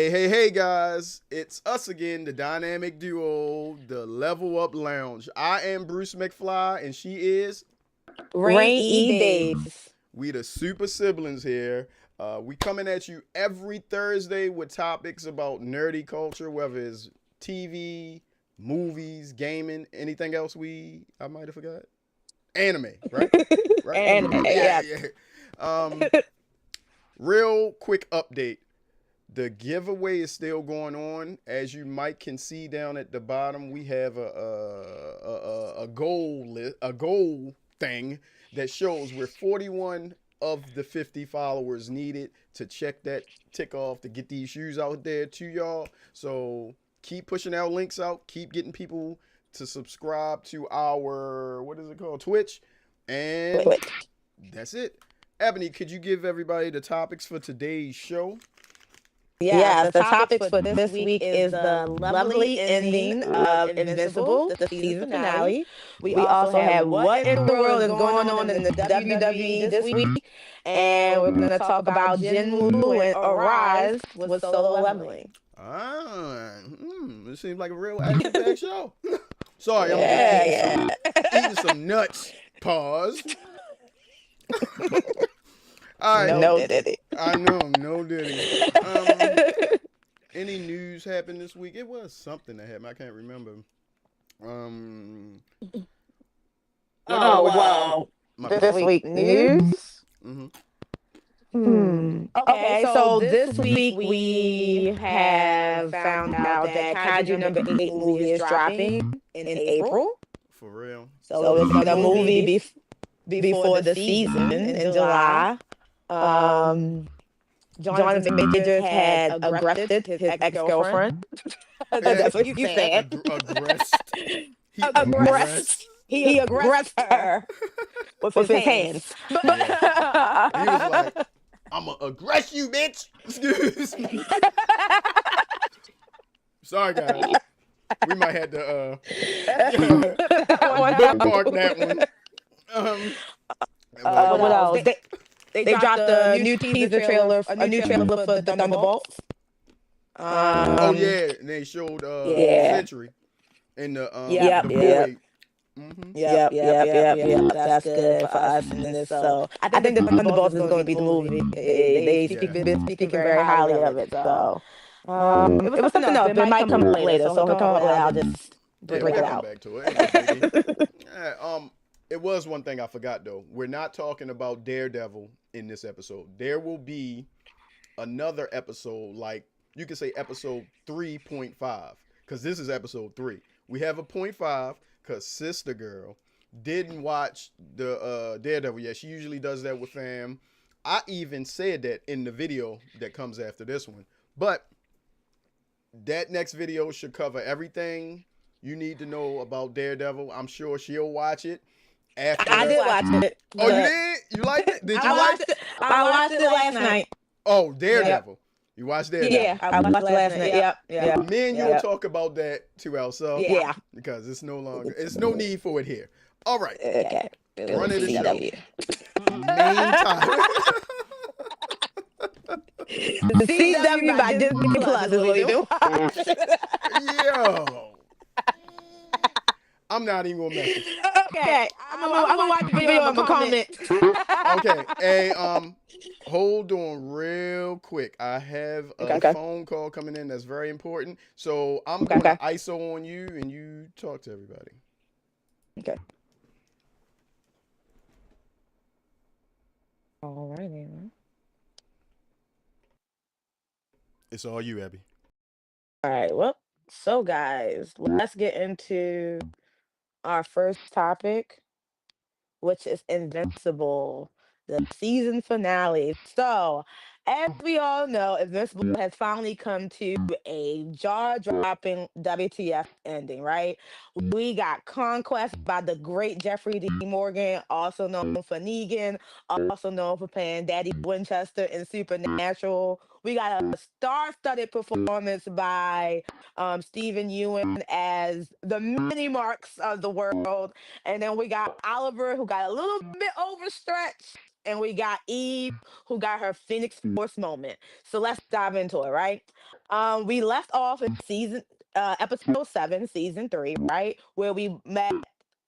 Hey, guys. It's us again, the dynamic duo, the Level Up Lounge. I am Bruce McFly, and she is. Rain Rain E E Days. Days. We the super siblings here. We coming at you every Thursday with topics about nerdy culture, whether it's TV, movies, gaming, anything else I might have forgot. Anime, right? Right? And Yeah, yeah. yeah. Um, Real quick update. The giveaway is still going on. As you might can see down at the bottom, we have a goal thing that shows we're 41 of the 50 followers needed to check that tick off to get these shoes out there to y'all. So keep pushing our links out. Keep getting people to subscribe to our, what is it called, Twitch, and Twitch. that's it. Ebony, could you give everybody the topics for today's show? Yes, the topics for this week is the lovely ending of Invincible, the season finale. We also have what in the world is going on in the WWE this week. And we're going to talk about Jinwoo and Arise with solo leveling. It seems like a real action-packed show. Sorry, I'm Yeah, just eating some nuts. Pause. All right. No diddy. I know, no diddy. Any news happened this week? It was something that happened. I can't remember. Wow. This week news. Mm-hmm. Okay, so this week we have found out that Kaiju #8 movie is dropping in April. For real. So it's the movie before the season in July. Jonathan Majors had aggressed his ex-girlfriend. That's what he said. Aggressed. Aggressed. He aggressed her with his hands. He was like, I'm going to aggress you, bitch. Excuse me. Sorry, guys. We might have to bookmark that one. What else? They dropped a new teaser trailer, a new trailer for the Thunderbolts. Oh yeah, and they showed Century in the void. Mm-hmm. Yep. That's good for us in this. So I think the Thunderbolts is going to be the movie. They've been speaking very highly of it. So it was something else, but it might come up later. So if it comes up later, I'll just break it out. Back to it. It was one thing I forgot though. We're not talking about Daredevil in this episode. There will be another episode, like you could say episode 3.5, because this is episode 3. We have a 0.5 because Sister Girl didn't watch the Daredevil yet. She usually does that with fam. I even said that in the video that comes after this one. But that next video should cover everything you need to know about Daredevil. I'm sure she'll watch it. I did watch it. Oh, you did? You liked it? Did you like it? I watched it last night. Oh, Daredevil. You watched Daredevil? Yeah, I watched it last night. Yep. Me and you'll talk about that to ourselves. Yeah. Because it's no need for it here. All right. Okay. Run it the show. Main topic. The CW by Disney Plus is what we do. Yo. I'm not even gonna mess with you. Okay. I'm gonna watch the video and comment. Okay. Hey, hold on real quick. I have a phone call coming in that's very important. So I'm gonna ISO on you and you talk to everybody. Okay. All right, then. It's all you, Abby. All right. Well, so guys, let's get into our first topic, which is Invincible, the season finale. So, as we all know, Invincible has finally come to a jaw-dropping WTF ending, right? We got Conquest by the great Jeffrey D. Morgan, also known for Negan, also known for playing Daddy Winchester in Supernatural. We got a star-studded performance by Stephen Ewan as the mini marks of the world. And then we got Oliver, who got a little bit overstretched and we got Eve who got her Phoenix Force moment. So let's dive into it, right? We left off in episode 7, season 3, right? Where we met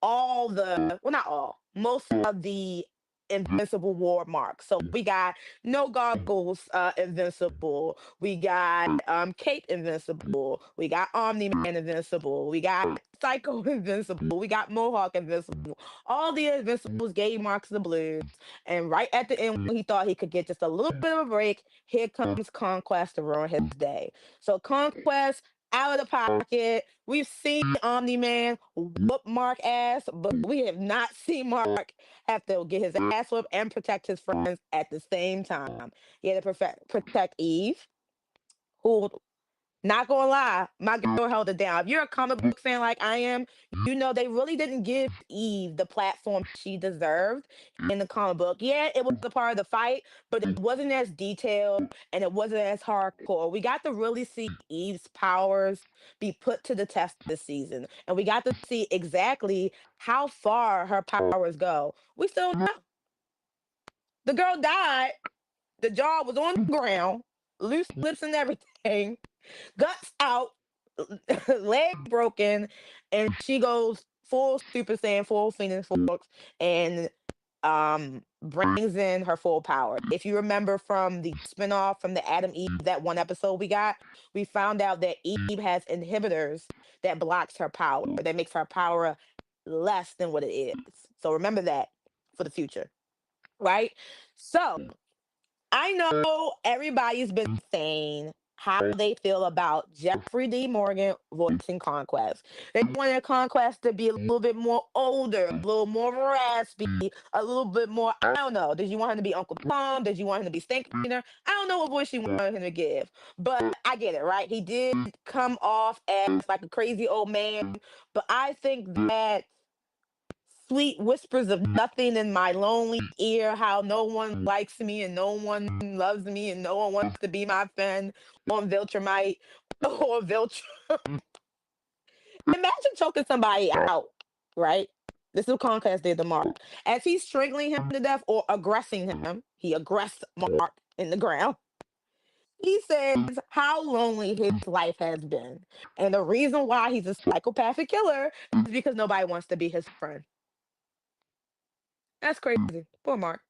not all, most of the Invincible War marks. So we got No Goggles Invincible, we got Cape Invincible, we got Omni Man Invincible, we got Psycho Invincible, we got Mohawk Invincible. All the Invincibles gave Marks the blues. And right at the end, when he thought he could get just a little bit of a break, here comes Conquest to ruin his day. So Conquest out of the pocket. We've seen Omni Man whoop Mark ass, but we have not seen Mark have to get his ass whooped and protect his friends at the same time. He had to protect Eve, who, not gonna lie, my girl held it down. If you're a comic book fan like I am, you know they really didn't give Eve the platform she deserved in the comic book. Yeah, it was a part of the fight, but it wasn't as detailed and it wasn't as hardcore. We got to really see Eve's powers be put to the test this season, and we got to see exactly how far her powers go. We still know the girl died. The jaw was on the ground, loose lips and everything, guts out, leg broken, and she goes full Super Saiyan, full Phoenix Force, and brings in her full power. If you remember from the spinoff from the Adam Eve, that one episode we found out that Eve has inhibitors that blocks her power, that makes her power less than what it is. So remember that for the future, right? So I know everybody's been saying how they feel about Jeffrey D. Morgan voicing Conquest. They wanted Conquest to be a little bit more older, a little more raspy, a little bit more. I don't know. Did you want him to be Uncle Tom? Did you want him to be Stink Cleaner? I don't know what voice you wanted him to give, but I get it, right? He did come off as like a crazy old man, but I think that sweet whispers of nothing in my lonely ear, how no one likes me and no one loves me and no one wants to be my friend on Viltrumite or Viltrum. Imagine choking somebody out, right? This is what Conquest did to Mark. As he's strangling him to death or aggressing him, he aggressed Mark in the ground. He says how lonely his life has been. And the reason why he's a psychopathic killer is because nobody wants to be his friend. That's crazy. Poor Mark.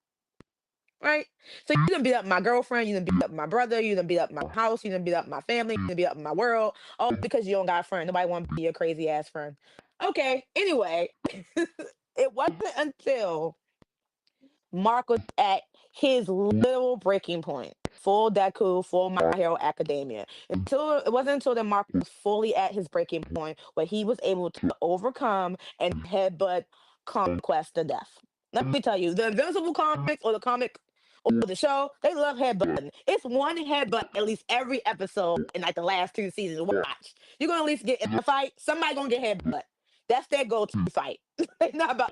Right? So you done beat up my girlfriend, you done beat up my brother, you done beat up my house, you done beat up my family, you done beat up my world, all because you don't got a friend. Nobody want to be your crazy ass friend. Okay, anyway, it wasn't until Mark was at his literal breaking point, full Deku, full My Hero Academia. It wasn't until that Mark was fully at his breaking point where he was able to overcome and headbutt Conquest to death. Let me tell you, the Invincible comics or the comic or the show, they love headbutting. It's one headbutt at least every episode in like the last 2 seasons. Watch. You're gonna at least get in a fight, somebody gonna get headbutt. That's their go-to fight. Not about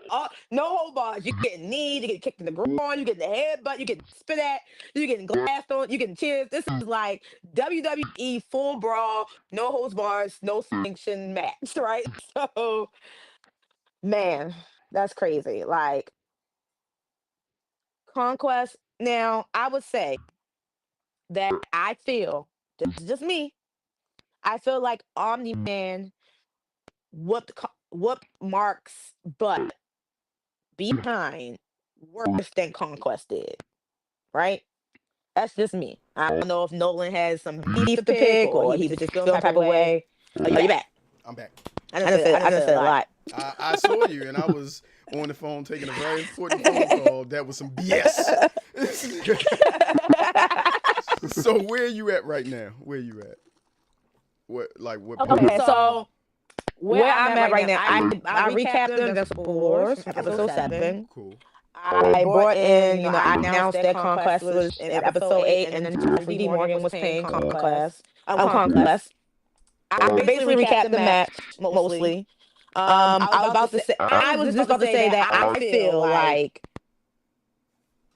no whole bars. You getting kneed, you get kicked in the groin, you getting the headbutt, you getting spit at, you getting glassed on, you getting cheers. This is like WWE full brawl, no holds bars, no sanction match, right? So man, that's crazy. Like Conquest. Now, I would say that I feel, this is just me, I feel like Omni Man whooped Mark's butt behind worse than Conquest did, right? That's just me. I don't know if Nolan has some beef to pick or he was just feeling type of way. Oh, you back? I'm back. I done said a lot. I saw you, and I was on the phone taking a very important phone call. That was some BS. So where are you at right now? Where are you at? What? Okay, so where I'm at right now, I recapped the Invincible Wars, episode 7. Cool. I brought in, I announced that Conquest was in episode 8, and then Jeffrey D. Morgan was playing Conquest. Conquest. I basically recapped the match mostly. I was just about to say that I feel like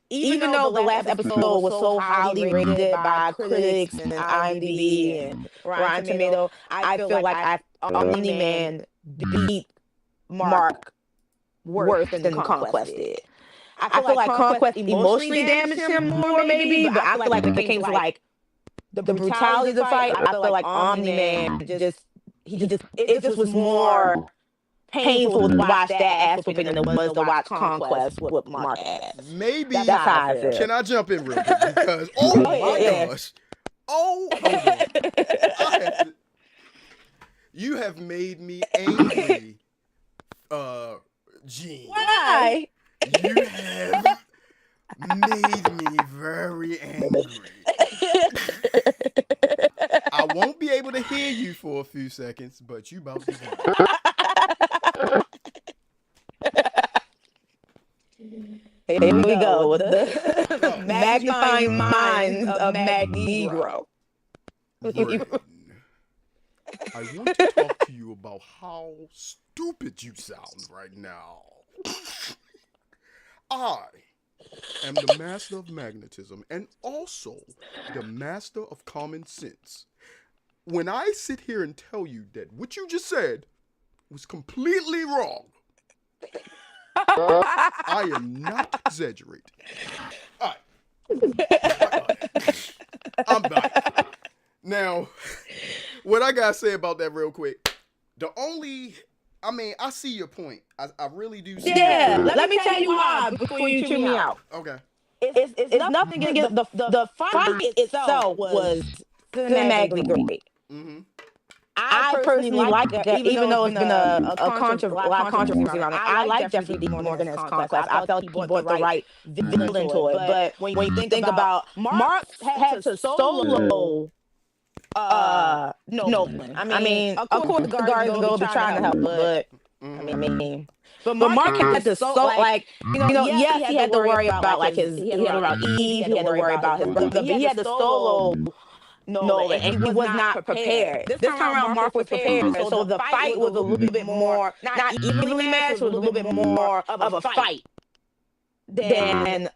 even though the last episode was so highly rated by critics and IMDb and Rotten Tomato, I feel like Omni Man beat Mark worse than Conquest did. I feel like Conquest emotionally damaged him more, maybe, but I feel like when it came to like the brutality of the fight, I feel like Omni-Man it just was more painful to watch that ass whooping than it was to watch Conquest whoop Mark ass. Maybe That's how I feel. Can I jump in real quick? Because oh my gosh. Oh, hold on. You have made me angry, Gene. Why? You have made me very angry. I won't be able to hear you for a few seconds, but you about to hear. Here we go with the magnifying minds of Magneto. Braden, I want to talk to you about how stupid you sound right now. I am the master of magnetism and also the master of common sense. When I sit here and tell you that what you just said was completely wrong, I am not exaggerating. All right. I'm back. Now, what I gotta say about that real quick, I see your point. I really do see your point. Let me tell you why before you chew me out. Okay. It's nothing against the fight itself was cinematically great. Mm-hmm. I personally like that, even though it's been a lot of controversy around it. I like Jeffrey Dean Morgan as Conquest. I felt he brought the right villain to it. But when you think about Mark had to solo Nolan. I mean, of course the Guardians will be trying to help, but but Mark had to yes, he had to worry about like he had to worry about Eve, he had to worry about his brother, but he had to solo Nolan, and he was not prepared. This time around, Mark was prepared, so the fight was a little bit more, not evenly matched, it was a little bit more of a fight than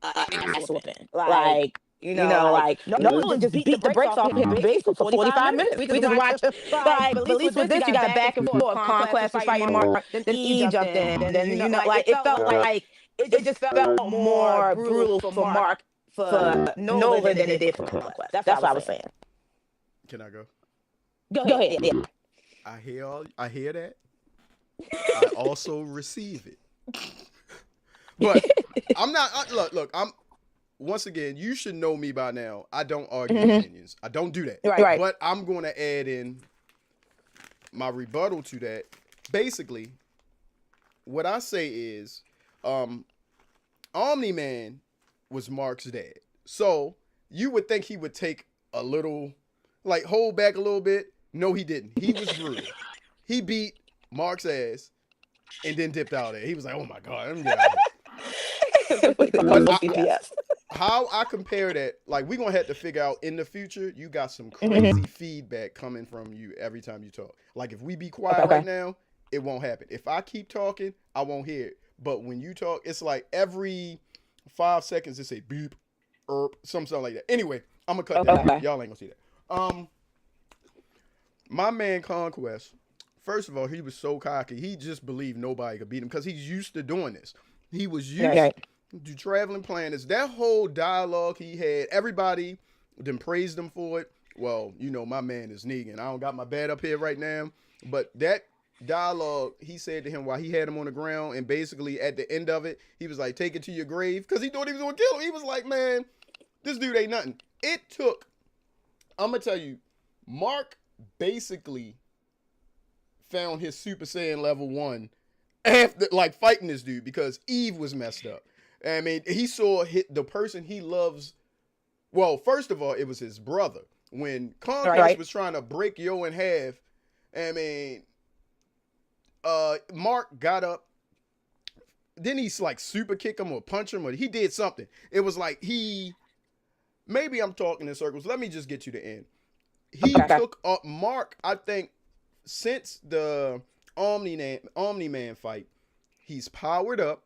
ass whooping. Like, Nolan just beat the brakes off his base for 45 minutes. We just watched him. But at least with this, you got back and forth. Conquest was fighting Mark, then Eve jumped in, and then, it felt like, it just felt more brutal for Mark for Nolan than it did for Conquest. That's what I was saying. Can I go? Go ahead. Yeah. I hear that. I also receive it. But I'm not. Look. Once again, you should know me by now. I don't argue opinions. I don't do that. Right. But I'm going to add in my rebuttal to that. Basically, what I say is, Omni-Man was Mark's dad. So you would think he would take a little, like, hold back a little bit. No, he didn't. He was brutal. He beat Mark's ass and then dipped out of it. He was like, oh my God, let me get out of here. How I compare that, like, we're going to have to figure out in the future, you got some crazy feedback coming from you every time you talk. Like, if we be quiet right now, it won't happen. If I keep talking, I won't hear it. But when you talk, it's like every 5 seconds, it say beep, something like that. Anyway, I'm going to cut that out. Y'all ain't going to see that. My man Conquest, first of all, he was so cocky. He just believed nobody could beat him because he's used to doing this. He was used to traveling planets. That whole dialogue he had, everybody then praised him for it. Well, my man is Negan. I don't got my bat up here right now, but that dialogue he said to him while he had him on the ground, and basically at the end of it, he was like, take it to your grave, because he thought he was going to kill him. He was like, man, this dude ain't nothing. I'm going to tell you, Mark basically found his Super Saiyan level 1 after, like, fighting this dude because Eve was messed up. I mean, he saw the person he loves. Well, first of all, it was his brother. When Conquest was trying to break Yo in half, I mean, Mark got up. Didn't he, like, super kick him or punch him? Or he did something. It was like maybe I'm talking in circles. Let me just get to the end. He took up Mark, I think, since the Omni-Man fight, he's powered up.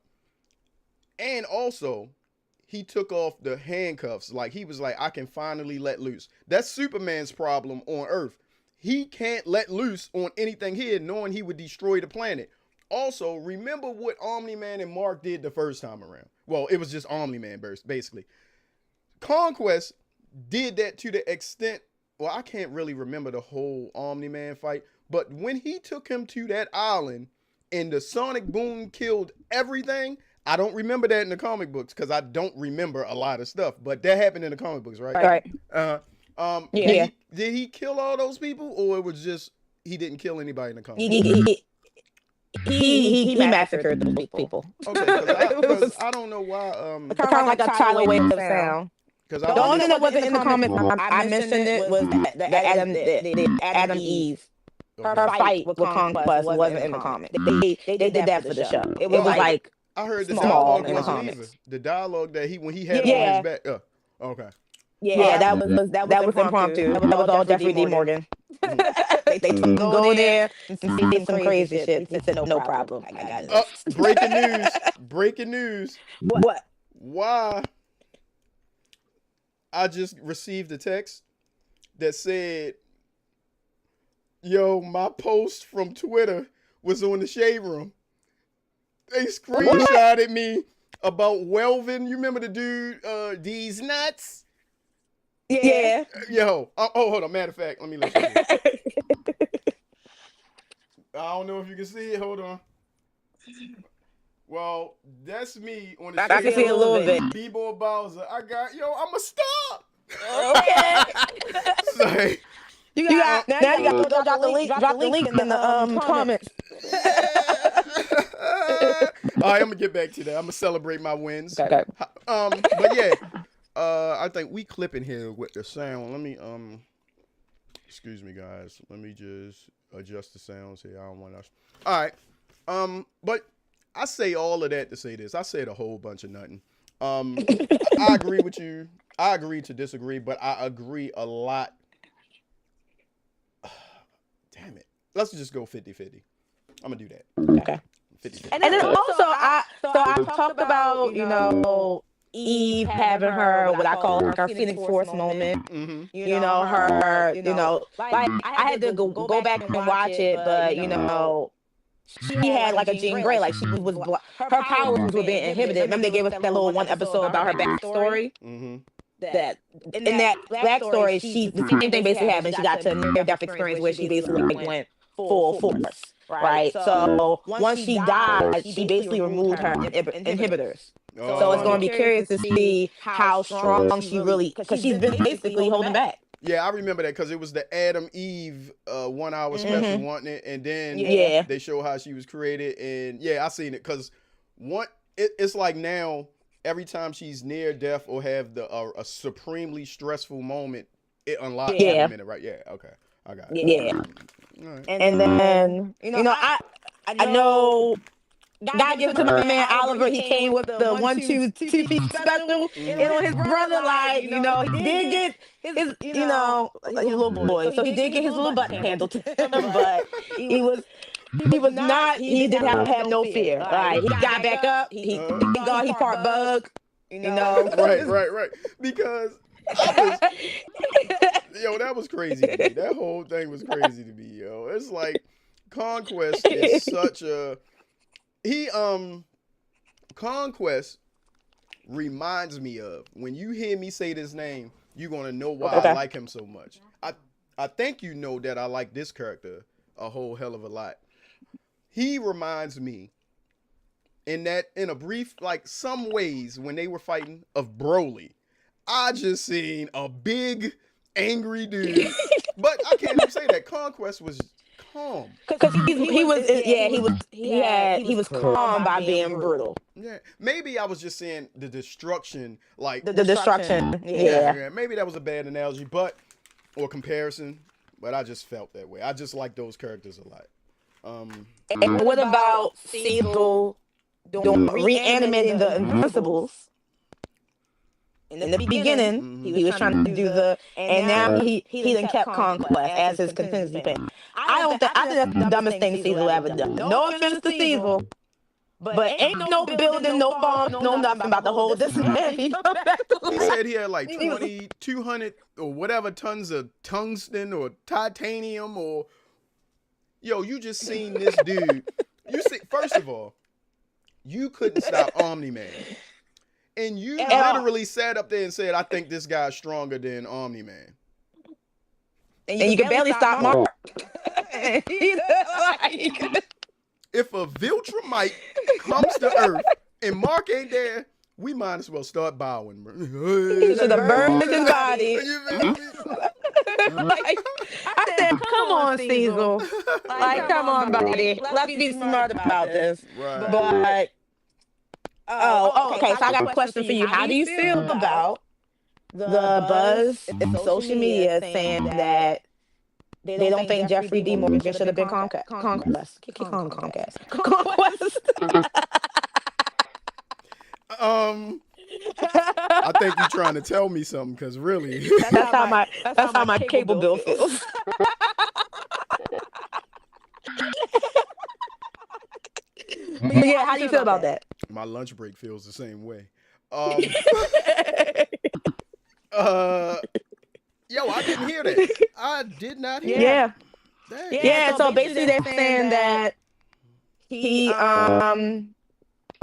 And also, he took off the handcuffs. Like, he was like, I can finally let loose. That's Superman's problem on Earth. He can't let loose on anything here, knowing he would destroy the planet. Also, remember what Omni-Man and Mark did the first time around. Well, it was just Omni-Man burst, basically. Conquest did that to the extent, well, I can't really remember the whole Omni-Man fight, but when he took him to that island and the sonic boom killed everything, I don't remember that in the comic books because I don't remember a lot of stuff, but that happened in the comic books, right? Right. Yeah. Did he kill all those people, or it was just he didn't kill anybody in the comic books? He massacred those people. Okay, because I don't know why. Kind of like a tidal wave of sound. Because The only thing that wasn't in the comic I mentioned it was the Adam Eve. Her fight with Conquest wasn't in the comic. They did that for the show. It was like I heard the small dialogue in the wasn't either. comics. The dialogue that when he had it on his back. Okay. Yeah, that was impromptu. That was all Jeffrey D. Morgan. They go there and see some crazy shit. He said, no problem. I got it. Breaking news. Breaking news. What? Why? I just received a text that said, yo, my post from Twitter was on the Shade Room. They screenshotted me about Welvin. You remember the dude, These Nuts? Yeah. Yo. Oh, hold on. Matter of fact, let me let you know. I don't know if you can see it. Hold on. Well, that's me on the I can see a little bit. B-Boy Bowser. I'm a star. Okay. Say, You got to drop the link in the comments. All right, I'm gonna get back to that. I'm gonna celebrate my wins. Okay. But yeah, I think we clipping here with the sound. Let me excuse me, guys. Let me just adjust the sounds here. I don't want us. All right. But I say all of that to say this. I said a whole bunch of nothing. I agree with you. I agree to disagree, but I agree a lot. Damn it. Let's just go 50-50. I'm gonna do that. Okay. 50-50. And then also, I talked about, Eve having her, what I call like her Phoenix Force moment. Mm-hmm. Her, like I had to go back and watch it, but, she had like a Jean Grey, like she was, her powers were being inhibited. Remember they gave us that little one episode about her backstory? Mm-hmm. That in that backstory, the same thing basically happened. She got to a near-death experience where she basically like went full force, right? So once she died, she basically removed her inhibitors. So it's going to be curious to see how strong she really, because she's been basically holding back. Yeah, I remember that because it was the Adam Eve 1 hour special, wasn't it? And then they show how she was created, and yeah, I seen it because it's like now every time she's near death or have a supremely stressful moment, it unlocks in a minute, right? Yeah, okay, I got it. Yeah, right. And then I know. God give it to my man Oliver. He came with the 1-2 TV special. And on his brother, like, he did get his, his little boy. So he did get his little butt handled to him, but he didn't have no fear. Like, he got back up. He part bug. Right. Because that was crazy to me. That whole thing was crazy to me, yo. It's like Conquest is such a Conquest reminds me of, when you hear me say this name, you're gonna know why I like him so much. I think that I like this character a whole hell of a lot. He reminds me in a brief, like some ways when they were fighting, of Broly. I just seen a big angry dude, but I can't even say that Conquest was calm. Because he was calm by being brutal. Yeah, maybe I was just saying the destruction, like the destruction. Yeah, maybe that was a bad analogy, or comparison, but I just felt that way. I just like those characters a lot. And what about Cecil reanimating the Invincibles? In the beginning, he was trying to do and now he then kept Conquest as his contingency plan. I think that's the dumbest thing Cecil ever done. No offense to Cecil, but ain't no building, no bombs, no nothing about the whole this man. He said he had like 200 or whatever tons of tungsten or titanium or. Yo, you just seen this dude. You see, first of all, you couldn't stop Omni-Man. And you And literally sat up there and said, I think this guy's stronger than Omni-Man. and you can barely stop Mark. You know, like, If a Viltrumite comes to Earth and Mark ain't there, we might as well start bowing, bro. he should have burned his body. You feel me? Like, I said, come on, Cecil. Like, come on, buddy. Let's be smart about this. Right. But, okay. So I got a question for you. How do you feel about the buzz in social media saying that they don't think Jeffrey D. Morgan should have been Conquest? Keep calling him Comcast. Conquest. I think you're trying to tell me something, because really, That's how my cable bill feels. But yeah, how do you feel about that? my lunch break feels the same way. Yo, I didn't hear that. I did not hear Yeah. that. Yeah, so basically they're saying that he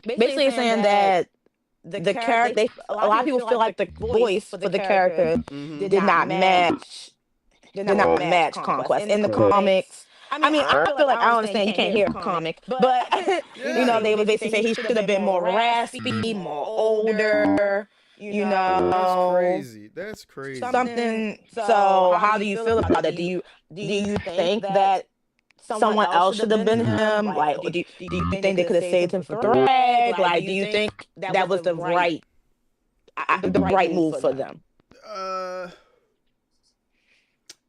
basically saying that the character, a lot of people feel like the voice for the character did not match Conquest in the comics. I mean, I feel like I understand you can't hear a comic, but you know, they would basically say he should have been more raspy, more older. You know, That's crazy. That's crazy. something. So, how do you feel about it? Do you think that someone else should have been him? Like, do you think they could have saved him for Thrag? Like, do you think that was the right move for them?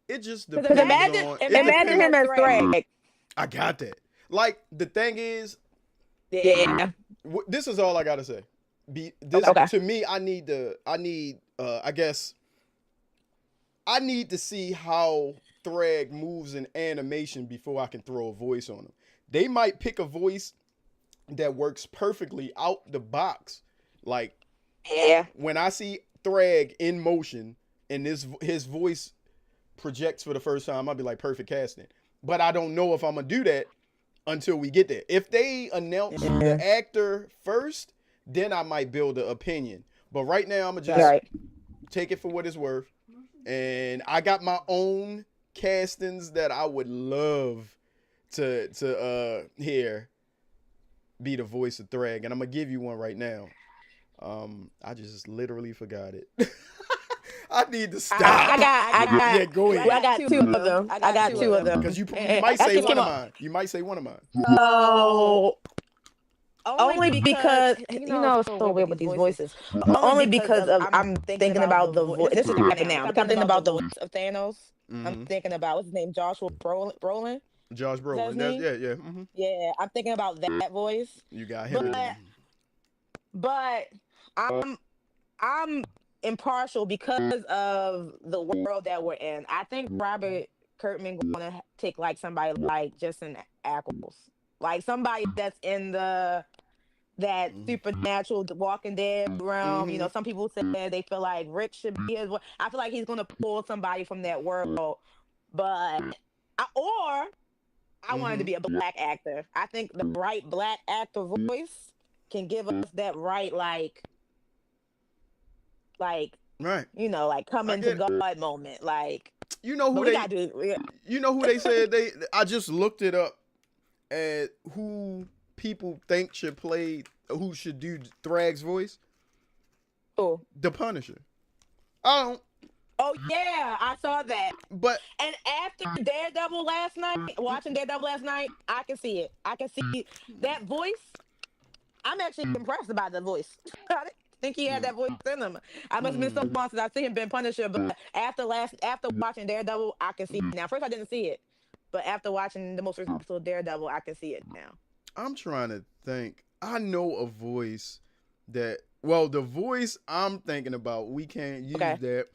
It just Because depends imagine him as Thrag. I got that. Like, the thing is, Yeah. this is all I gotta say. Okay. To me, I need to see how Thrag moves in animation before I can throw a voice on him. They might pick a voice that works perfectly out the box. Like, Yeah. when I see Thrag in motion and his voice projects for the first time, I'll be like, perfect casting. But I don't know if I'm gonna do that until we get there. If they announce the actor first, then I might build an opinion. But right now, I'm gonna just take it for what it's worth. And I got my own castings that I would love to hear be the voice of Thrag, and I'm gonna give you one right now. I just literally forgot it. I need to stop. I got Yeah, go ahead. I got two of them. I got two of them. Because you might say one of mine. You might say one of mine. No. Only because you know it's so weird with these voices. Only because of I'm thinking about the voice. This is happening now. I'm thinking about the voice of Thanos. I'm thinking about what's his name, Joshua Brolin. Josh Brolin. Yeah. Mm-hmm. Yeah, I'm thinking about that voice. You got him. But I'm impartial because of the world that we're in. I think Robert Kirkman gonna take like somebody like Jensen Ackles, like somebody that's in that supernatural Walking Dead realm. You know, some people say they feel like Rick should be his. I feel like he's gonna pull somebody from that world, but I wanted to be a black actor. I think the right black actor voice can give us that right, like right, you know, like come into God moment. Like, you know who you know who they said I just looked it up at who people think should who should do Thrag's voice. Oh, The Punisher. I don't. Oh yeah, I saw that. But and after Daredevil last night, watching Daredevil last night, I can see it. I can see that voice. I'm actually impressed by the voice. I didn't think he had that voice in him. I must have been so long since I've seen him been Punisher, but after watching Daredevil, I can see it now. First I didn't see it, but after watching the most recent episode of Daredevil, I can see it now. I'm trying to think. I know a voice that, well, the voice I'm thinking about, we can't use that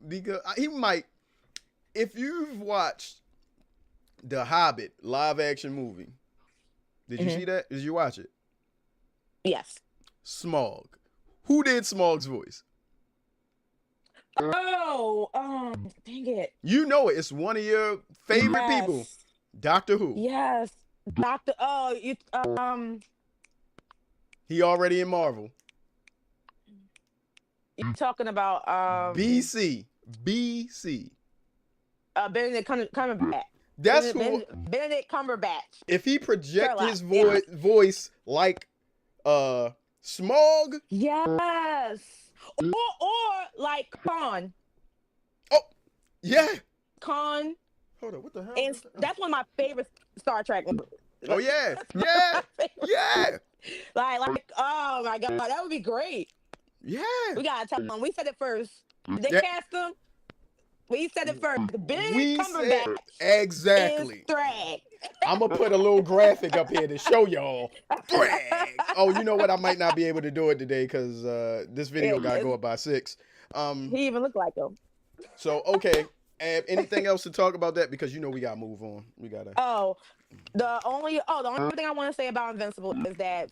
because he might, if you've watched the Hobbit live action movie, did you see that? Did you watch it? Yes. Smaug. Who did Smaug's voice? Oh, dang it. You know it. It's one of your favorite people. Doctor Who. Yes. Doctor. Oh, He already in Marvel. you're talking about BC. BC. Benedict Cumberbatch. That's who. Benedict Cumberbatch. If he project Sherlock. his Yes. voice like Smog. Yes. Or like Khan. Oh, yeah. Khan. Hold on. What the hell? And that's one of my favorite Star Trek movies. Oh yeah. Yeah. Yeah. Like, oh my god, that would be great. Yeah. We gotta tell them. We said it first. They Yeah. cast them. We said it first. Benedict We said Cumberbatch exactly. is Thrag. I'm gonna put a little graphic up here to show y'all. Thrag. Oh, you know what? I might not be able to do it today because this video gotta go up by 6. He even looked like him. So okay. Anything else to talk about that? Because you know we gotta move on. We gotta. The only thing I want to say about Invincible is that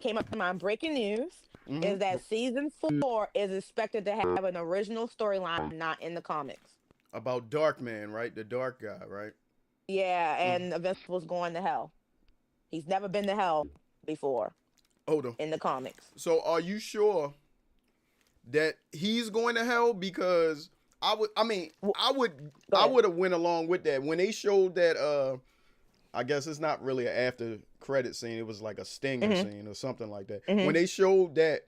came up to mind. Breaking news is that season 4 is expected to have an original storyline not in the comics. About Darkman, right? The dark guy, right? Yeah, and Invincible's going to hell. He's never been to hell before. Hold on. In the comics. So are you sure that he's going to hell? Because I would have went along with that when they showed that. I guess it's not really an after credit scene. It was like a stinger scene or something like that. When they showed that,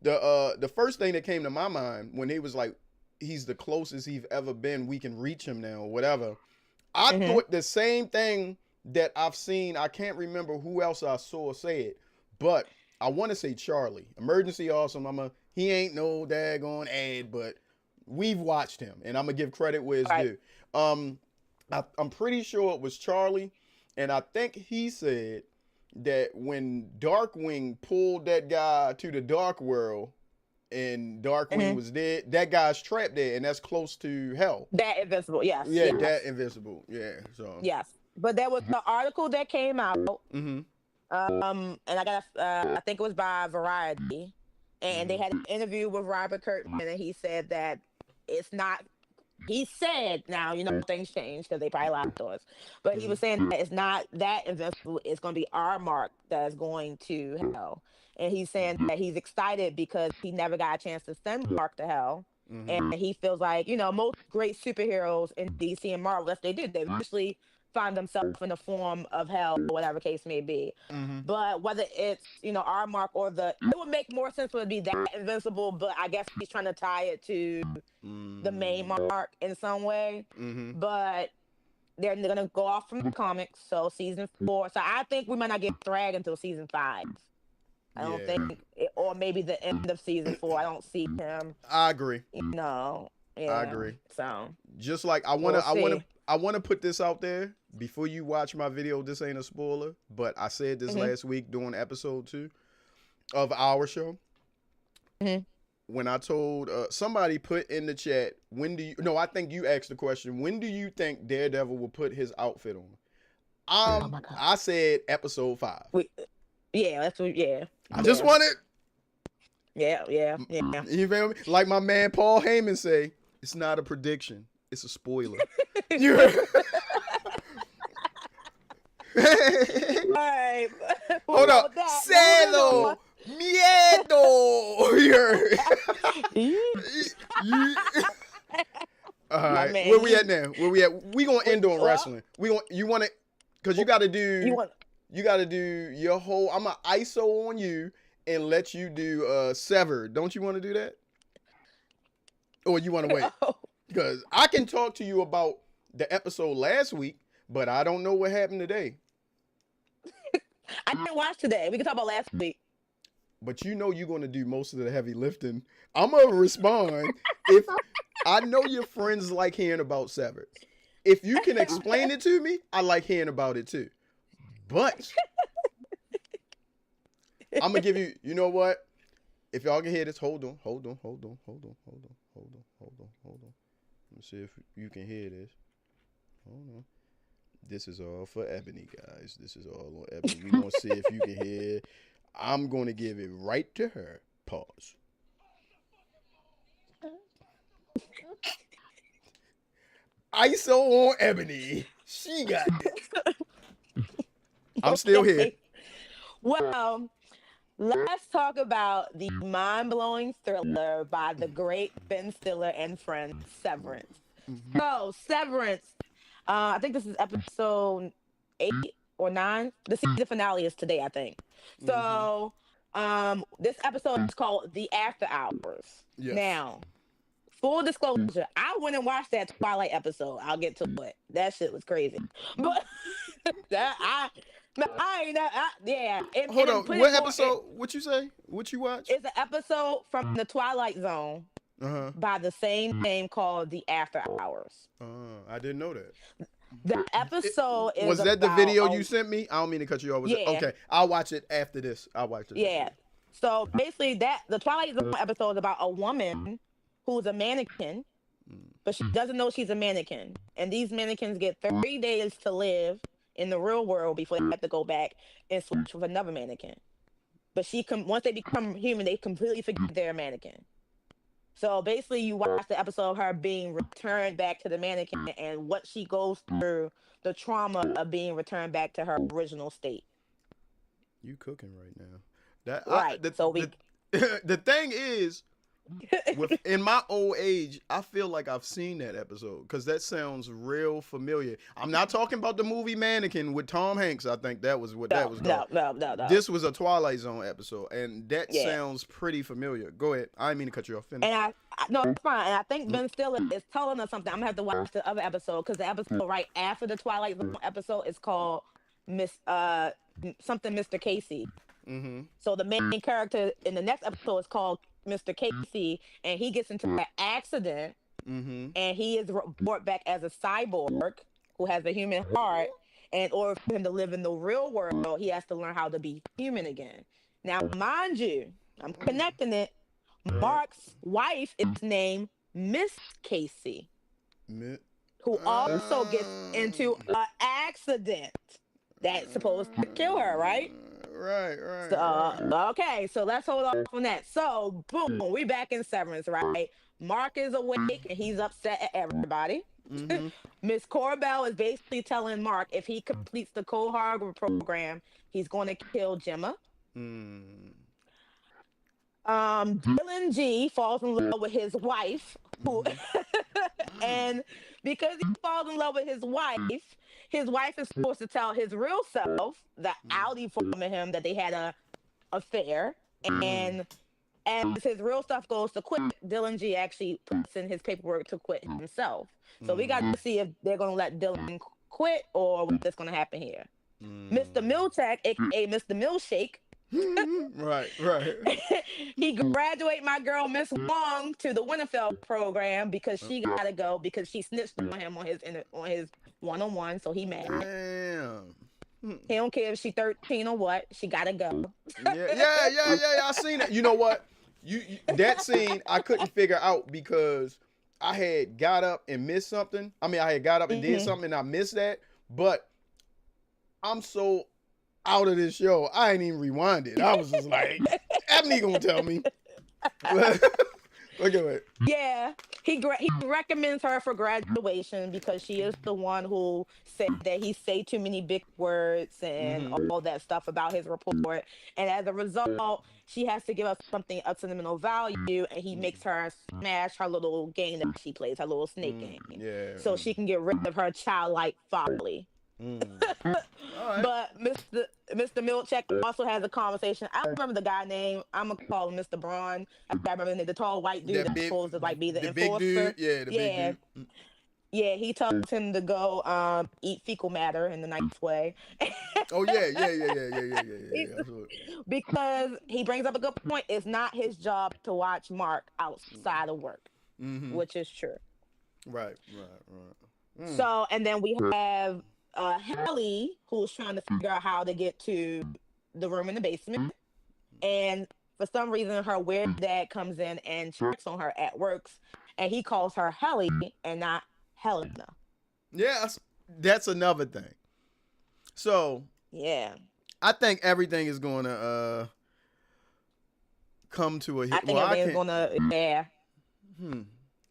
the first thing that came to my mind when he was like, he's the closest he's ever been. We can reach him now, or whatever. I thought the same thing that I've seen. I can't remember who else I saw say it, but I want to say Charlie. Emergency Awesome. He ain't no daggone ad, but we've watched him, and I'm gonna give credit where it's due. I'm pretty sure it was Charlie, and I think he said that when Darkwing pulled that guy to the Dark World and Darkwing was dead, that guy's trapped there, and that's close to hell. That Invincible, yes. Yeah, yes. that Invincible, yeah. So yes, but there was the article that came out, and I think it was by Variety, and they had an interview with Robert Kirkman, and he said that it's not. He said, now, things change because they probably lied to us. But he was saying that it's not that Invincible. It's going to be our Mark that's going to hell. And he's saying that he's excited because he never got a chance to send Mark to hell. And he feels like, most great superheroes in DC and Marvel, if they did, they eventually find themselves in the form of hell, or whatever case may be. But whether it's, our Mark or it would make more sense for it to be that Invincible, but I guess he's trying to tie it to the main Mark in some way. But they're going to go off from the comics, so season 4. So I think we might not get Thrag until season 5. I don't think, or maybe the end of season 4. I don't see him. I agree. Yeah, I agree. So just like I want to put this out there before you watch my video. This ain't a spoiler, but I said this last week during episode 2 of our show. When I told somebody put in the chat, I think you asked the question, when do you think Daredevil will put his outfit on? Oh my God. I said episode 5. That's what. I just want it. Yeah. You feel me? Like my man Paul Heyman say, it's not a prediction, it's a spoiler. You heard? Right. Hold up. Celo. Miedo. You heard? All right. Where we at now? We gonna end on wrestling. You want to, because you got to do your whole. I'm gonna ISO on you and let you do Severed. Don't you want to do that? Or you want to wait? Because I can talk to you about the episode last week, but I don't know what happened today. I didn't watch today. We can talk about last week. But you're going to do most of the heavy lifting. I'm going to respond if I know your friends like hearing about Severed. If you can explain it to me, I like hearing about it too. But I'm going to give you, you know what? If y'all can hear this, hold on. Let me see if you can hear this. Hold on. This is all for Ebony, guys. This is all on Ebony. We're going to see if you can hear. I'm going to give it right to her. Pause. ISO on Ebony. She got it. I'm still here. Okay. Well, let's talk about the mind-blowing thriller by the great Ben Stiller and friends, Severance. Mm-hmm. So, Severance, I think this is episode 8 or 9. The season finale is today, I think. Mm-hmm. So, this episode is called The After Hours. Yes. Now, full disclosure, I went and watched that Twilight episode. I'll get to it. That shit was crazy. But that I ain't know. Yeah, Hold and on. put it What more. episode? What you say? What you watch? It's an episode from the Twilight Zone Uh-huh. by the same name called The After Hours. I didn't know that. The It, episode is was that the about video you sent me? I don't mean to cut you off. Was it? yeah, Okay, I'll watch it after this. I'll watch it after yeah. this. So basically, that the Twilight Zone episode is about a woman who's a mannequin, but she doesn't know she's a mannequin. And these mannequins get 30 days to live in the real world before they have to go back and switch with another mannequin. But once they become human, they completely forget they're a mannequin. So basically, you watch the episode of her being returned back to the mannequin and what she goes through, the trauma of being returned back to her original state. You cooking right now? That Right. the thing is, in my old age, I feel like I've seen that episode because that sounds real familiar. I'm not talking about the movie Mannequin with Tom Hanks. I think that was what that was called. No. This was a Twilight Zone episode, and that Yeah. sounds pretty familiar. Go ahead. I didn't mean to cut you off. Finish. And no, it's fine. And I think Ben Stiller is telling us something. I'm gonna have to watch the other episode because the episode right after the Twilight Zone episode is called something Mr. Casey. Mm-hmm. So the main character in the next episode is called Mr. Casey, and he gets into an accident, Mm-hmm. and he is brought back as a cyborg who has a human heart. And in order for him to live in the real world, he has to learn how to be human again. Now, mind you, I'm connecting it. Mark's wife is named Miss Casey, who also gets into an accident that's supposed to kill her, right? Right. So, okay, so let's hold off on that. So, boom, we back in Severance, right? Mark is awake and he's upset at everybody. Mm-hmm. Miss Corbell is basically telling Mark if he completes the Cold Harbor program, he's going to kill Gemma. Dylan G falls in love with his wife, and because he falls in love with his wife is supposed to tell his real self, the Audi form of him, that they had a affair. And as his real stuff goes to quit, Dylan G actually puts in his paperwork to quit himself. So we got to see if they're going to let Dylan quit or what's going to happen here. Mr. Milchak, aka Mr. Milkshake, Right. he graduate my girl Miss Wong to the Winterfell program because she gotta go because she snitched on him on his one-on-one, so he mad. Damn. He don't care if she 13 or what, she gotta go. Yeah. I seen it. You know what? You that scene I couldn't figure out because I had got up and missed something. I mean, I had got up and did something and I missed that. But I'm so out of this show, I ain't even rewind it. I was just like, Abney gonna tell me. Look at it. Yeah, he recommends her for graduation because she is the one who said that he say too many big words and all that stuff about his report. And as a result, she has to give us something of sentimental value, and he makes her smash her little game that she plays, her little snake game. Yeah. So she can get rid of her childlike folly. Right. But Mr. Milchak also has a conversation. I don't remember the guy name. I'm gonna call him Mr. Braun. I remember the tall white dude that's supposed to like be the enforcer. Big dude. Big dude. Yeah, he tells him to go eat fecal matter in the nice way. Oh yeah. Absolutely. Because he brings up a good point. It's not his job to watch Mark outside of work, which is true. Right. So, and then we have Helly, who's trying to figure out how to get to the room in the basement. And for some reason, her weird dad comes in and checks on her at works, and he calls her Helly and not Helena. Yeah, that's another thing. So, yeah, I think everything is going to come to a hit. I think everything's going to, yeah.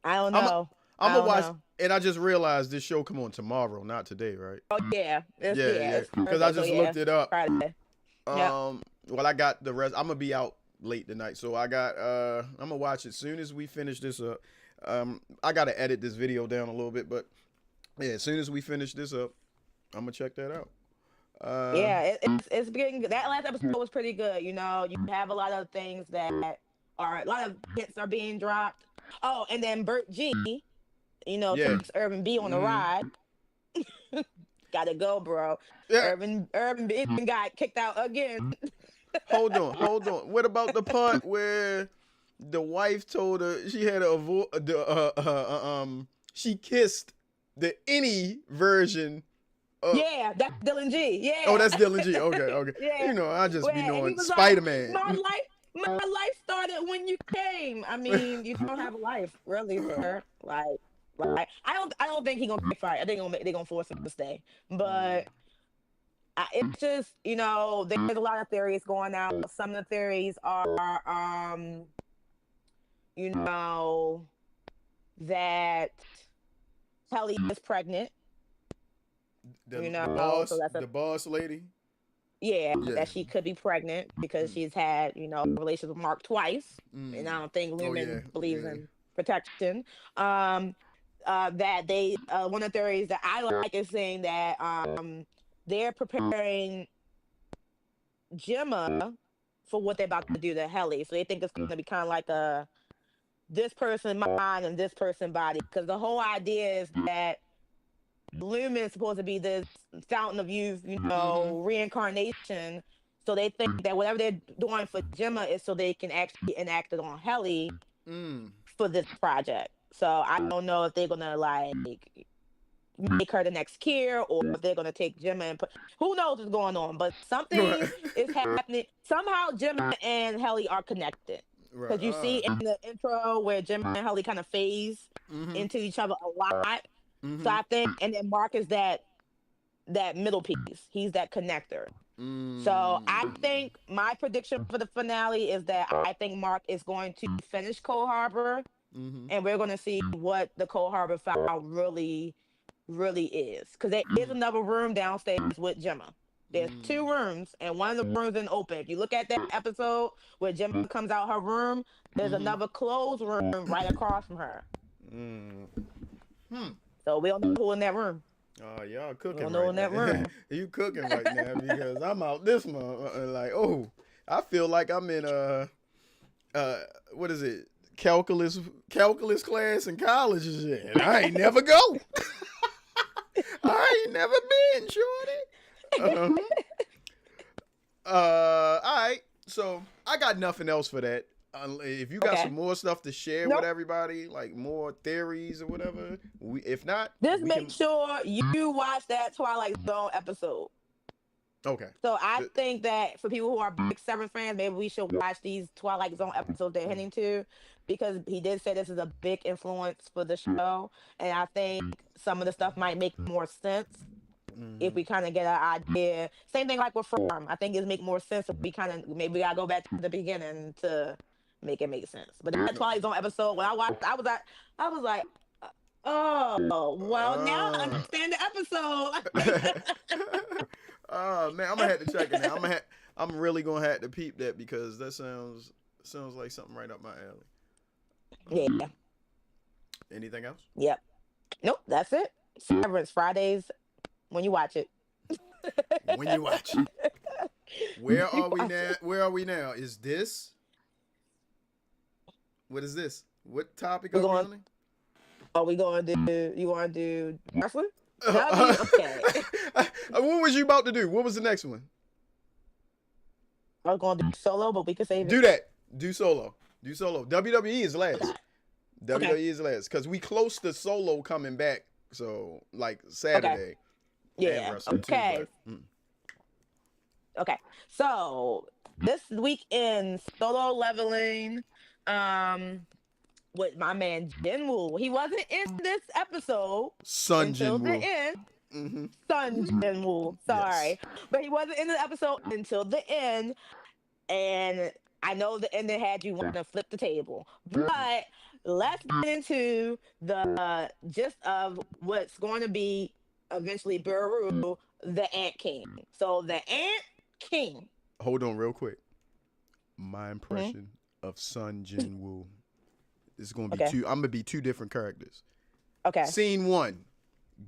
I don't know. I'm I gonna don't watch, know. and I just realized this show come on tomorrow, not today, right? Oh yeah, Yeah. it's Because I Thursday, so just yeah, looked it up. Friday. Yep. Well, I got the rest. I'm gonna be out late tonight, so I got. I'm gonna watch it soon as we finish this up. I gotta edit this video down a little bit, but yeah, as soon as we finish this up, I'm gonna check that out. Uh, Yeah, it's getting good. That last episode was pretty good. You know, you have a lot of things that are a lot of hits are being dropped. Oh, and then Bert G, you know, yeah. takes Urban B on the Mm-hmm. ride. Gotta go, bro. Yeah. Urban B got kicked out again. Hold on, hold on. What about the part where the wife told her she had she kissed the any version of. Yeah, that's Dylan G. Oh, Yeah, that's Dylan G. Okay, okay. yeah. You know, I just be Well, and he knowing was like, Spider my Man. life started when you came. I mean, you don't have a life, really, sir. Like I don't think he's gonna get fired. I think they're gonna force him to stay. But it's just, you know, there's a lot of theories going out. Some of the theories are, you know, that Kelly is pregnant. The, You the know, so boss, that's a the boss lady. yeah, Yeah. that she could be pregnant because she's had, you know, relations with Mark twice, and I don't think Oh Lumen believes yeah. in protection. Um, that they one of the theories that I like is saying that they're preparing Gemma for what they're about to do to Helly, so they think it's going to be kind of like a this person mind and this person body, because the whole idea is that Lumen is supposed to be this fountain of youth, you know, reincarnation. So they think that whatever they're doing for Gemma is so they can actually enact it on Helly for this project. So I don't know if they're gonna like make her the next Kier, or if they're gonna take Gemma and put. Who knows what's going on? But something is happening. Somehow Gemma and Helly are connected. Right. Because you see in the intro where Gemma and Helly kind of phase into each other a lot. So I think, and then Mark is that middle piece. He's that connector. So I think my prediction for the finale is that I think Mark is going to finish Cold Harbor, and we're going to see what the Cold Harbor file really is. Because there is another room downstairs with Gemma. There's two rooms, and one of the rooms isn't open. If you look at that episode where Gemma comes out her room, there's another closed room right across from her. So we don't know who in that room. Oh, y'all cooking We don't know right in that now. room. You cooking right now because I'm out this month. Like, oh, I feel like I'm in what is it? Calculus class in college and shit. And I ain't never go. I ain't never been, shorty. All right. So I got nothing else for that. If you got some more stuff to share with everybody, like more theories or whatever, if not, just make sure you watch that Twilight Zone episode. Okay. So I think that for people who are big Severance fans, maybe we should watch these Twilight Zone episodes they're hinting to, because he did say this is a big influence for the show, and I think some of the stuff might make more sense if we kind of get an idea. Same thing like with Farm. I think it make more sense if we kind of maybe gotta go back to the beginning to make it make sense. But that Twilight Zone episode, when I watched, I was like, oh, well, now I understand the episode. Oh man, I'm gonna have to check it now. I'm really gonna have to peep that because that sounds like something right up my alley. Yeah. Anything else? Yep. Nope, that's it. Severance Fridays when you watch it. When you watch it. Where are we now? Where are we now? Is this? What is this? What topic are we on? Are we going to do? You want to do wrestling? Okay. What was you about to do? What was the next one? I was going to do solo, but we could save it. Do that. Do solo. WWE is last. WWE is last because we close to solo coming back. So like Saturday. Yeah. Okay. Okay. So this weekend, Solo Leveling, with my man Jinwoo. He wasn't in this episode until the end. Sun Jinwoo. Sorry. Yes. But he wasn't in the episode until the end. And I know the ending had you want to flip the table. But let's get into the gist of what's going to be eventually Beru, the Ant King. So the Ant King. Hold on, real quick. My Mhm. impression of Sun Jin Woo is gonna be Okay. two. I'm gonna be two different characters. Okay. Scene one,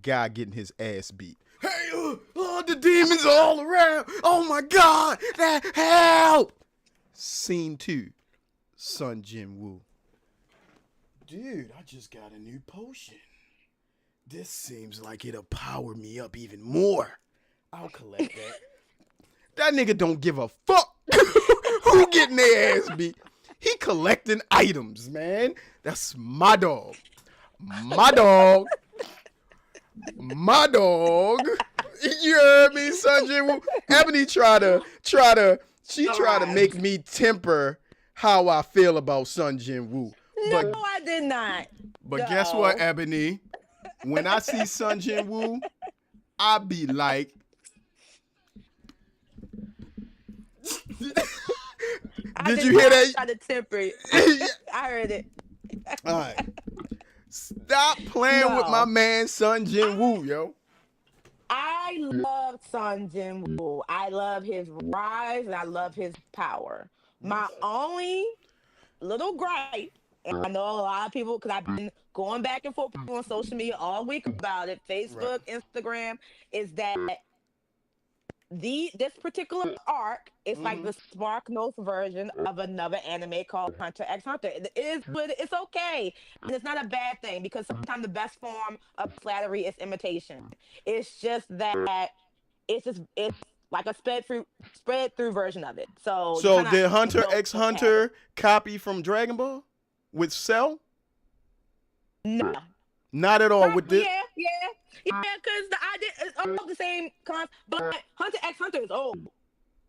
guy getting his ass beat. Hey, the demons are all around. Oh my God, that help. Scene two, Sun Jin Woo. Dude, I just got a new potion. This seems like it'll power me up even more. I'll collect that. That nigga don't give a fuck who getting their ass beat. He collecting items, man. That's my dog. My dog. My dog. You heard me, Sanjay? Ebony try to make me temper how I feel about Sun Jin Woo. No, I did not. But guess what, No. Ebony? When I see Sun Jin Woo, I be like, I did you hear not that? try to temper it. I heard it. All right. Stop playing with No. my man Sun Jin Woo, yo. I love Sun Jin Woo. I love his rise and I love his power. My only little gripe, and I know a lot of people, because I've been going back and forth on social media all week about it, Facebook, Instagram, is that this particular arc is like the Spark Notes version of another anime called Hunter x Hunter. It is, but it's okay, and it's not a bad thing, because sometimes the best form of flattery is imitation. It's just that it's like a spread through version of it. So So kinda did Hunter don't x have it. Hunter copy from Dragon Ball with Cell? No. Not at all with this. Yeah, because the idea is all the same concept, but Hunter x Hunter is old.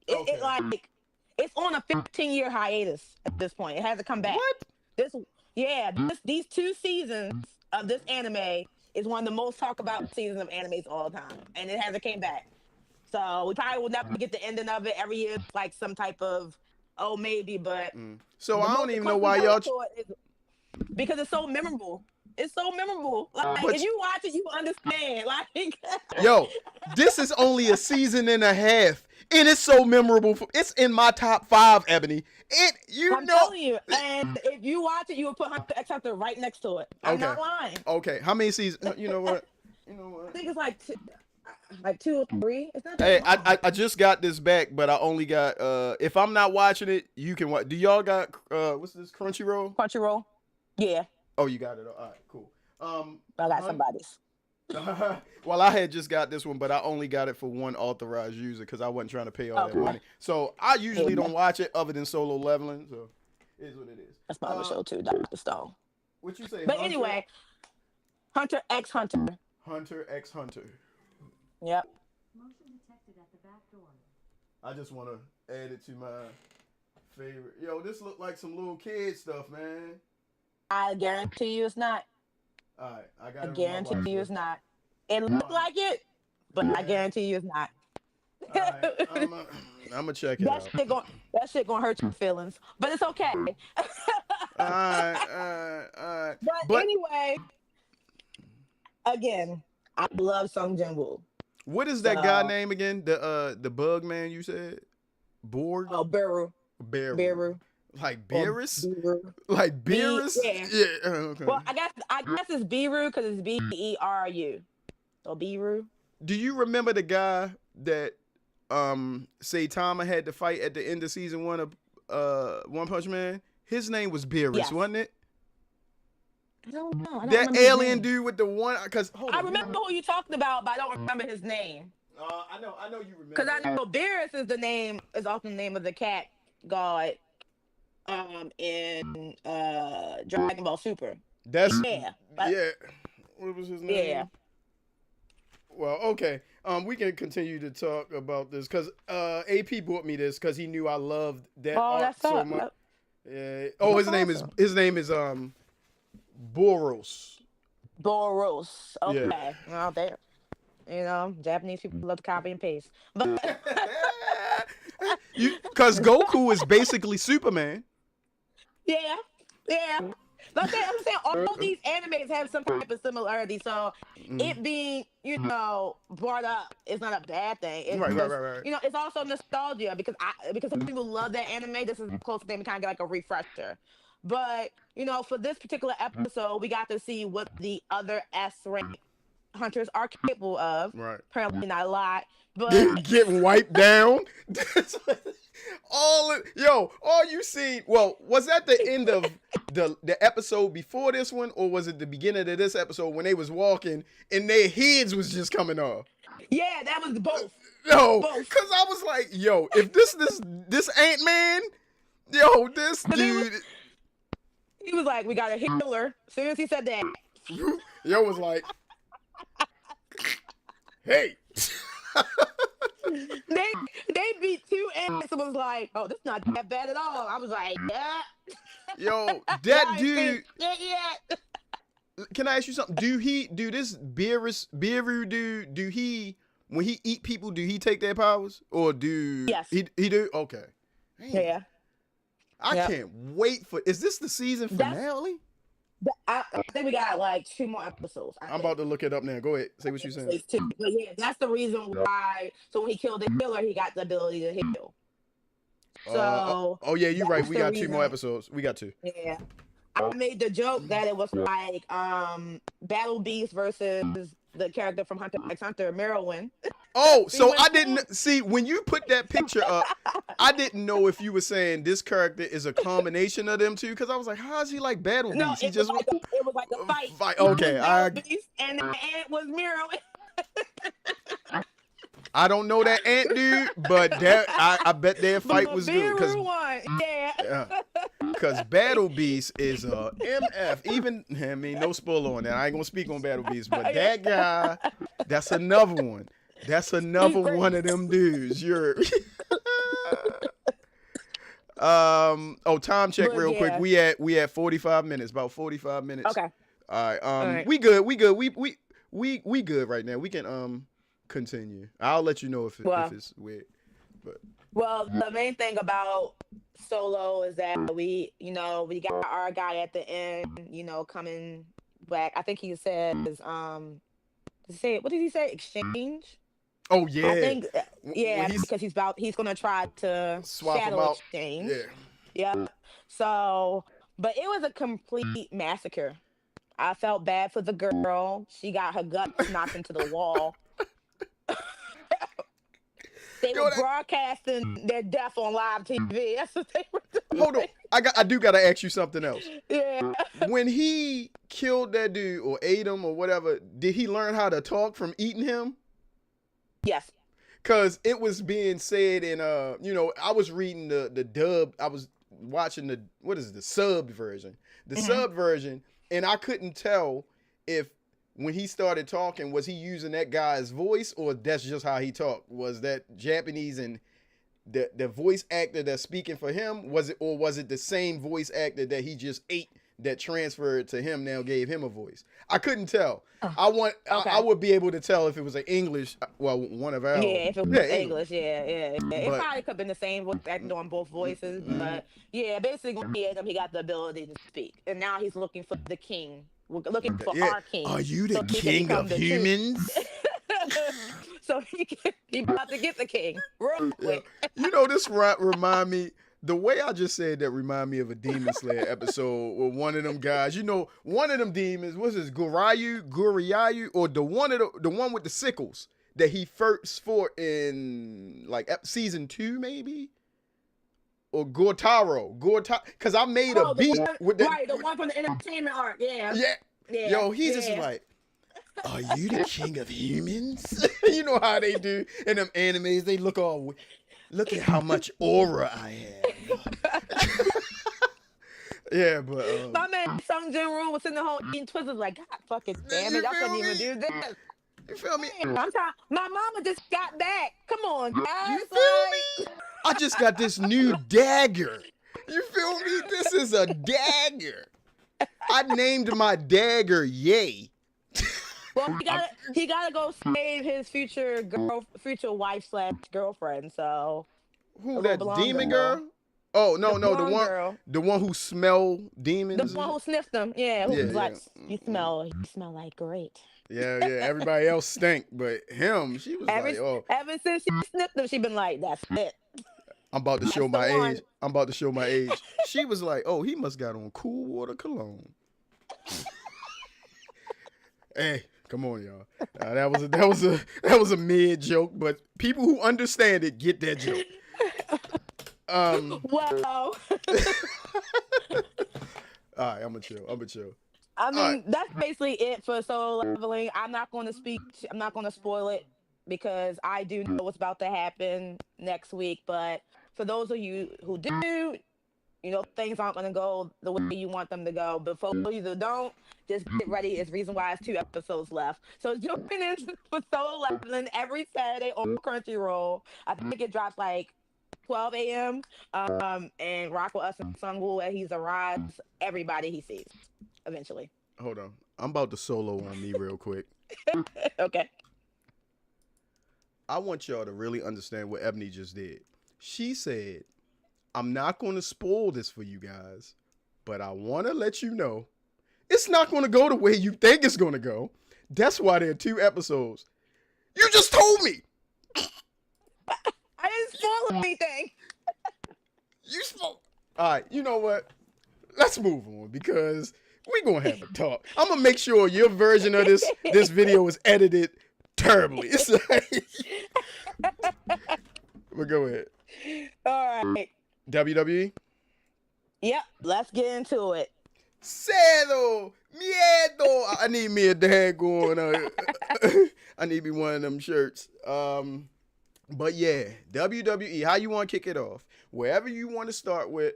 Okay. It like it's on a 15-year hiatus at this point. It hasn't come back. What? These 2 seasons of this anime is one of the most talked about seasons of animes all the time, and it hasn't came back. So we probably will never get the ending of it. Every year, it's like some type of maybe, but So I don't the even know why y'all. closest I saw it is because it's so memorable. It's so memorable. Like But- if you watch it, you understand. Like Yo, this is only a season and a half, and it's so memorable. It's in my top 5, Ebony. I'm telling you, and if you watch it, you will put Hunter x Hunter right next to it. I'm not lying. Okay, how many seasons? You know what? I think it's like 2 or 3. It's not that Hey, long. I just got this back, but I only got if I'm not watching it, you can watch. Do y'all got what's this, Crunchyroll? Crunchyroll. Yeah, Oh, you got it. All right, cool. I got somebody's. Well, I had just got this one, but I only got it for one authorized user because I wasn't trying to pay all that Okay. money. So I usually don't watch it other than Solo Leveling. So it is what it is. That's my other show too, Dr. Stone. What you say? But Hunter? anyway, Hunter x Hunter. Hunter x Hunter. Yep. Motion detected at the back door. I just want to add it to my favorite. Yo, this look like some little kid stuff, man. I guarantee you it's not. All right, I got I it. guarantee you it's not. It looked like it, but I guarantee you it's not. All right, I'm gonna check it out. That shit gonna hurt your feelings, but it's okay. All right. But anyway, again, I love Sung Jin Woo. What is that guy So- name again? The bug man you said? Borg? Oh, Beru. Beru. Like Or Beerus? Beru. Like Beerus? yeah. Okay. Well, I guess it's Beru because it's Beru. So Beru. Do you remember the guy that Saitama had to fight at the end of season 1 of One Punch Man? His name was Beerus, Yes. wasn't it? I don't know. I don't That remember his alien name. dude with the one. Cause hold I on, remember who you talked about, but I don't remember his name. I know you remember. Because I know Beerus is often the name of the cat god in Dragon Ball Super. That's Yeah. but- yeah. What was his name? Yeah. Well, okay. We can continue to talk about this because AP bought me this because he knew I loved that Oh, art that's so up. much. Yeah. Oh, his That's name awesome. is Boros. Boros. Yeah. Okay. Well, there. You know, Japanese people love to copy and paste. But Because Goku is basically Superman. yeah. I'm saying all these animes have some type of similarity. So it being, brought up is not a bad thing. It's Right, right, just, right, right. it's also nostalgia because some people love that anime. This is the closest thing to kind of get like a refresher. But, for this particular episode, we got to see what the other S rank hunters are capable of. Right. Apparently not a lot, but Getting wiped down. All you seen. Well, was that the end of the episode before this one, or was it the beginning of this episode when they was walking and their heads was just coming off? yeah, that was both. No, Both. because I was like, yo, if this Ant-Man, this dude, He was like, we got a healer. As soon as he said that, was like, hey. they beat two ants and was like, oh, this is not that bad at all. I was like, yeah. Yo, I that ain't dude. seen shit yet. Can I ask you something? Do this Beerus dude, do he, when he eat people, do he take their powers? Or do Yes. he do? Okay. Man, Yeah. I Yep. can't wait for, is this the season finale? I think we got like 2 more episodes. I'm about to look it up now. Go ahead. Say what you're saying. But yeah, that's the reason why. So when he killed the healer, he got the ability to heal. So oh yeah, you're right. that's We the got 2 more reason. episodes. We got 2. yeah, I made the joke that it was like Battle Beast versus the character from Hunter x Hunter, Merylwyn. Oh, so went I didn't see when you put that picture up. I didn't know if you were saying this character is a combination of them two, because I was like, how is he like Battle Beast? No, He it was like a fight. fight. He was Okay, Battle Beast, and the ant was Merylwyn. I don't know that ant dude, but that I bet their fight was good Beerus won. Yeah. because Battle Beast is a MF. Even no spoiler on that. I ain't gonna speak on Battle Beast, but that guy, that's another one. That's another one of them dudes. You're time check But real quick. yeah. We had 45 minutes, about 45 minutes. Okay. All right. right. We good. We good right now. We can continue. I'll let you know if it's weird. But Well, the main thing about Solo is that we got our guy at the end, coming back. I think he says, what did he say? Exchange? oh yeah. I think, When because he's gonna try to swap 'em shadow out. exchange. Yeah. Yeah. So, but it was a complete massacre. I felt bad for the girl. She got her guts knocked into the wall. They were broadcasting their death on live TV. That's what they were doing. Hold on. I do gotta ask you something else. Yeah. When he killed that dude or ate him or whatever, did he learn how to talk from eating him? Yes. Cause it was being said in I was reading the dub. I was watching the sub version. The sub version, and I couldn't tell if when he started talking, was he using that guy's voice or that's just how he talked? Was that Japanese and the voice actor that's speaking for him, was it the same voice actor that he just ate that transferred to him now gave him a voice? I couldn't tell. I would be able to tell if it was an English, one of our. Yeah, if it was English, yeah. It But- probably could have been the same voice acting on both voices, but yeah, basically when he ate him, he got the ability to speak, and now he's looking for the king. We're looking for our king. Are you the so he can king become of the humans? so he about to get the king real quick. This remind me. The way I just said that remind me of a Demon Slayer episode where one of them guys, one of them demons, what's this, Guryayu, or the one with the sickles that he first fought in like season 2 maybe? Or Gortaro, because I made a beat with that. Right, the one from the entertainment arc, yeah. Yeah. Yo, he's just like, are you the king of humans? You know how they do in them animes. They look at how much aura I have. Yeah, but my man Sung Jin Roon was in the whole eating Twizzlers like, God fucking damn it, I couldn't even do this. You feel me? I'm trying. My mama just got back. Come on, guys. You feel me? I just got this new dagger. You feel me? This is a dagger. I named my dagger Yay. Well, he gotta go save his future wife / girlfriend. So Who, a that little demon longer, girl? Oh The no, blonde girl. the one who smell The demons. one who sniffed them. Yeah, who Yeah, was yeah, like, you smell like great. yeah. Everybody else stink, but him, she was Ever like, "Oh, ever since she sniffed them, she been like, that's it. I'm about to show That's the my age. one. I'm about to show my age." She was like, "Oh, he must got on cool water cologne." Hey, come on, y'all. That was a mid joke, but people who understand it get that joke. Wow. All right, I'm gonna chill. I All right, mean, that's basically it for Solo Leveling. I'm not going to spoil it because I do know what's about to happen next week. But for those of you who do, things aren't going to go the way you want them to go. But for those of you that don't, just get ready. It's reason why it's 2 episodes left. So jumping in for Solo Leveling every Saturday on Crunchyroll. I think it drops like 12 a.m. And Rock with Us and Sungwoo, he's a rise everybody he sees eventually. hold on. I'm about to solo on me real quick. Okay. I want y'all to really understand what Ebony just did. She said, "I'm not going to spoil this for you guys, but I want to let you know it's not going to go the way you think it's going to go. That's why there are 2 episodes." You just told me. I didn't spoil anything. You spoke. All right, you know what? Let's move on because we're going to have a talk. I'm going to make sure your version of this video is edited terribly. It's like, but go ahead. All right. WWE? Yep. Let's get into it. Cero, miedo. I need me a dad going. I need me one of them shirts. But yeah, WWE. How you want to kick it off? Wherever you want to start with,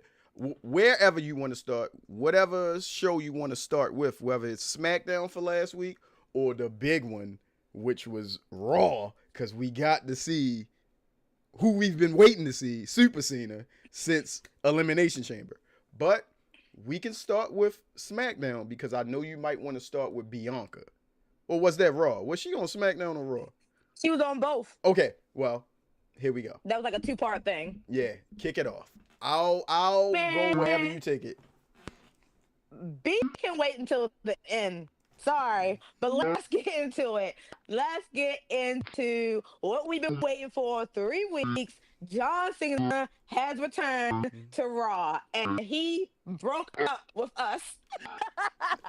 wherever you want to start, whatever show you want to start with, whether it's SmackDown for last week or the big one, which was Raw, because we got to see who we've been waiting to see, Super Cena, since Elimination Chamber. But we can start with SmackDown because I know you might want to start with Bianca. Or was that Raw? Was she on SmackDown or Raw? She was on both. Okay, well, here we go. That was like a 2-part thing. Yeah, kick it off. I'll go wherever you take it. B can wait until the end. Sorry, but let's get into it. Let's get into what we've been waiting for 3 weeks. John Cena has returned to Raw, and he broke up with us.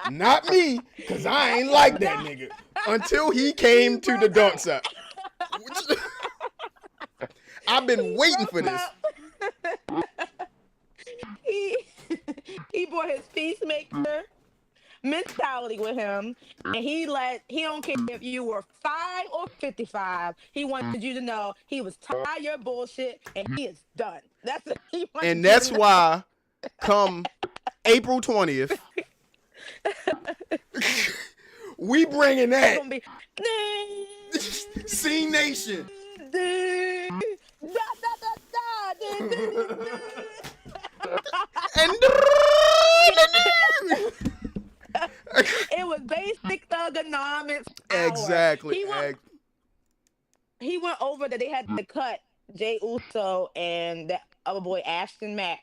Not me, because I ain't like that nigga. Until he came to the dark side. I've been waiting for this. He brought his peacemaker mentality with him, and he don't care if you were 5 or 55. He wanted you to know he was tired of your bullshit and he is done. That's what he wanted. And that's why come April 20th we bringing that gonna be C Nation. And it was basic thugonomics. exactly. He went over that they had to cut Jay Uso and that other boy Ashton match.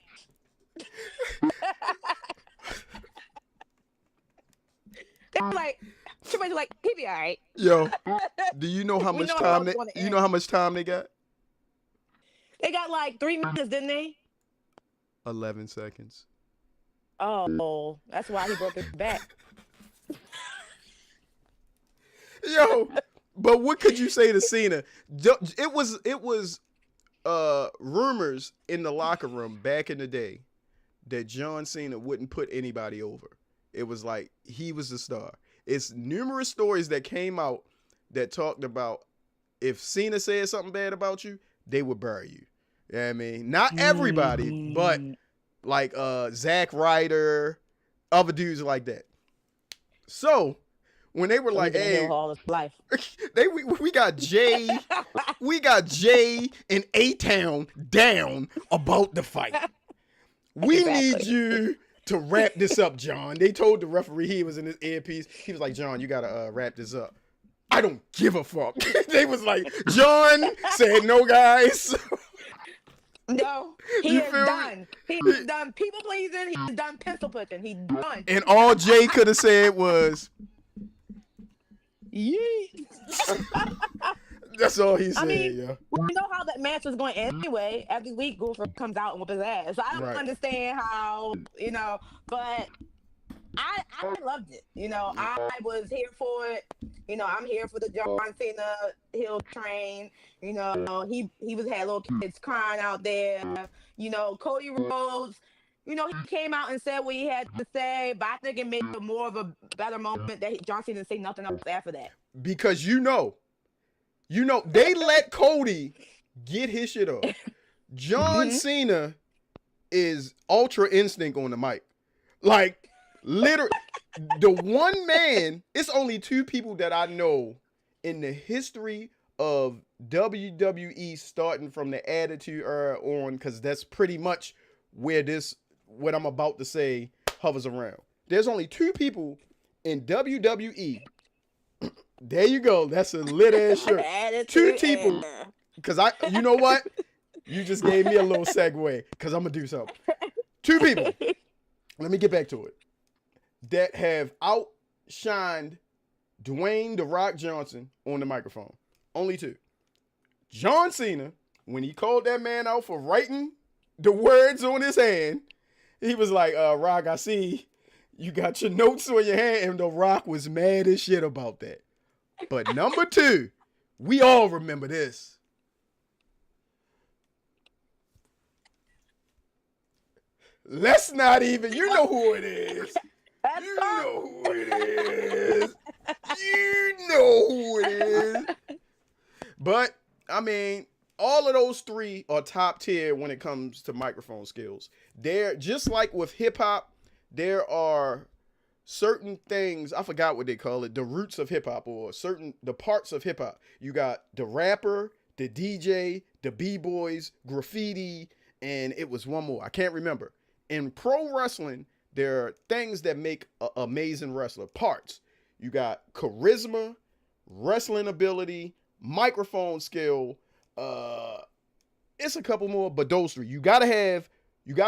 They're like, somebody's like, he'll be all right. Yo, do you know how We much know how time it's gonna you know how much time they got? They got like 3 minutes, didn't they? 11 seconds. Oh, that's why he broke his back. Yo, but what could you say to Cena? It was rumors in the locker room back in the day that John Cena wouldn't put anybody over. It was like he was the star. It's numerous stories that came out that talked about if Cena said something bad about you, they would bury you. You know what I mean? Not everybody, but like Zack Ryder, other dudes like that. So when they were like, "Hey, all his life." we got Jay, and A-Town down about the fight. We need you to wrap this up, John." They told the referee, he was in his earpiece. He was like, "John, you gotta wrap this up." I don't give a fuck. They was like, John said, "No, guys." No, he You is feel me? done. He is done people pleasing. He's done pencil pushing. He's done. And all Jay could have said was, Yeet. that's all he I said, mean, yo. we know how that match was going anyway. Every week, Gunther comes out and whoop his ass. So I don't Right. understand how, but I loved it. I was here for it. I'm here for the John Cena heel train. He had little kids crying out there. Cody Rhodes. He came out and said what he had to say, but I think it made it more of a better moment that John Cena didn't say nothing else after that. Because they let Cody get his shit off. John Cena is ultra instinct on the mic. Like, literally, the one man, it's only two people that I know in the history of WWE starting from the Attitude Era on, because that's pretty much where what I'm about to say hovers around. There's only two people in WWE. There you go. That's a lit ass shirt. Two people. Because you know what? You just gave me a little segue because I'm going to do something. Two people. Let me get back to it. That have outshined Dwayne "The Rock" Johnson on the microphone. Only two. John Cena, when he called that man out for writing the words on his hand, he was like, Rock, I see you got your notes on your hand. And The Rock was mad as shit about that. But number two, we all remember this. Let's not even, you know who it is. You know who it is. You know who it is. But, I mean, all of those three are top tier when it comes to microphone skills. They're just like with hip hop, there are certain things, I forgot what they call it, the roots of hip hop, or the parts of hip hop. You got the rapper, the DJ, the b-boys, graffiti, and it was one more. I can't remember. In pro wrestling, there are things that make an amazing wrestler. Parts. You got charisma, wrestling ability, microphone skill. It's a couple more, but those three. You gotta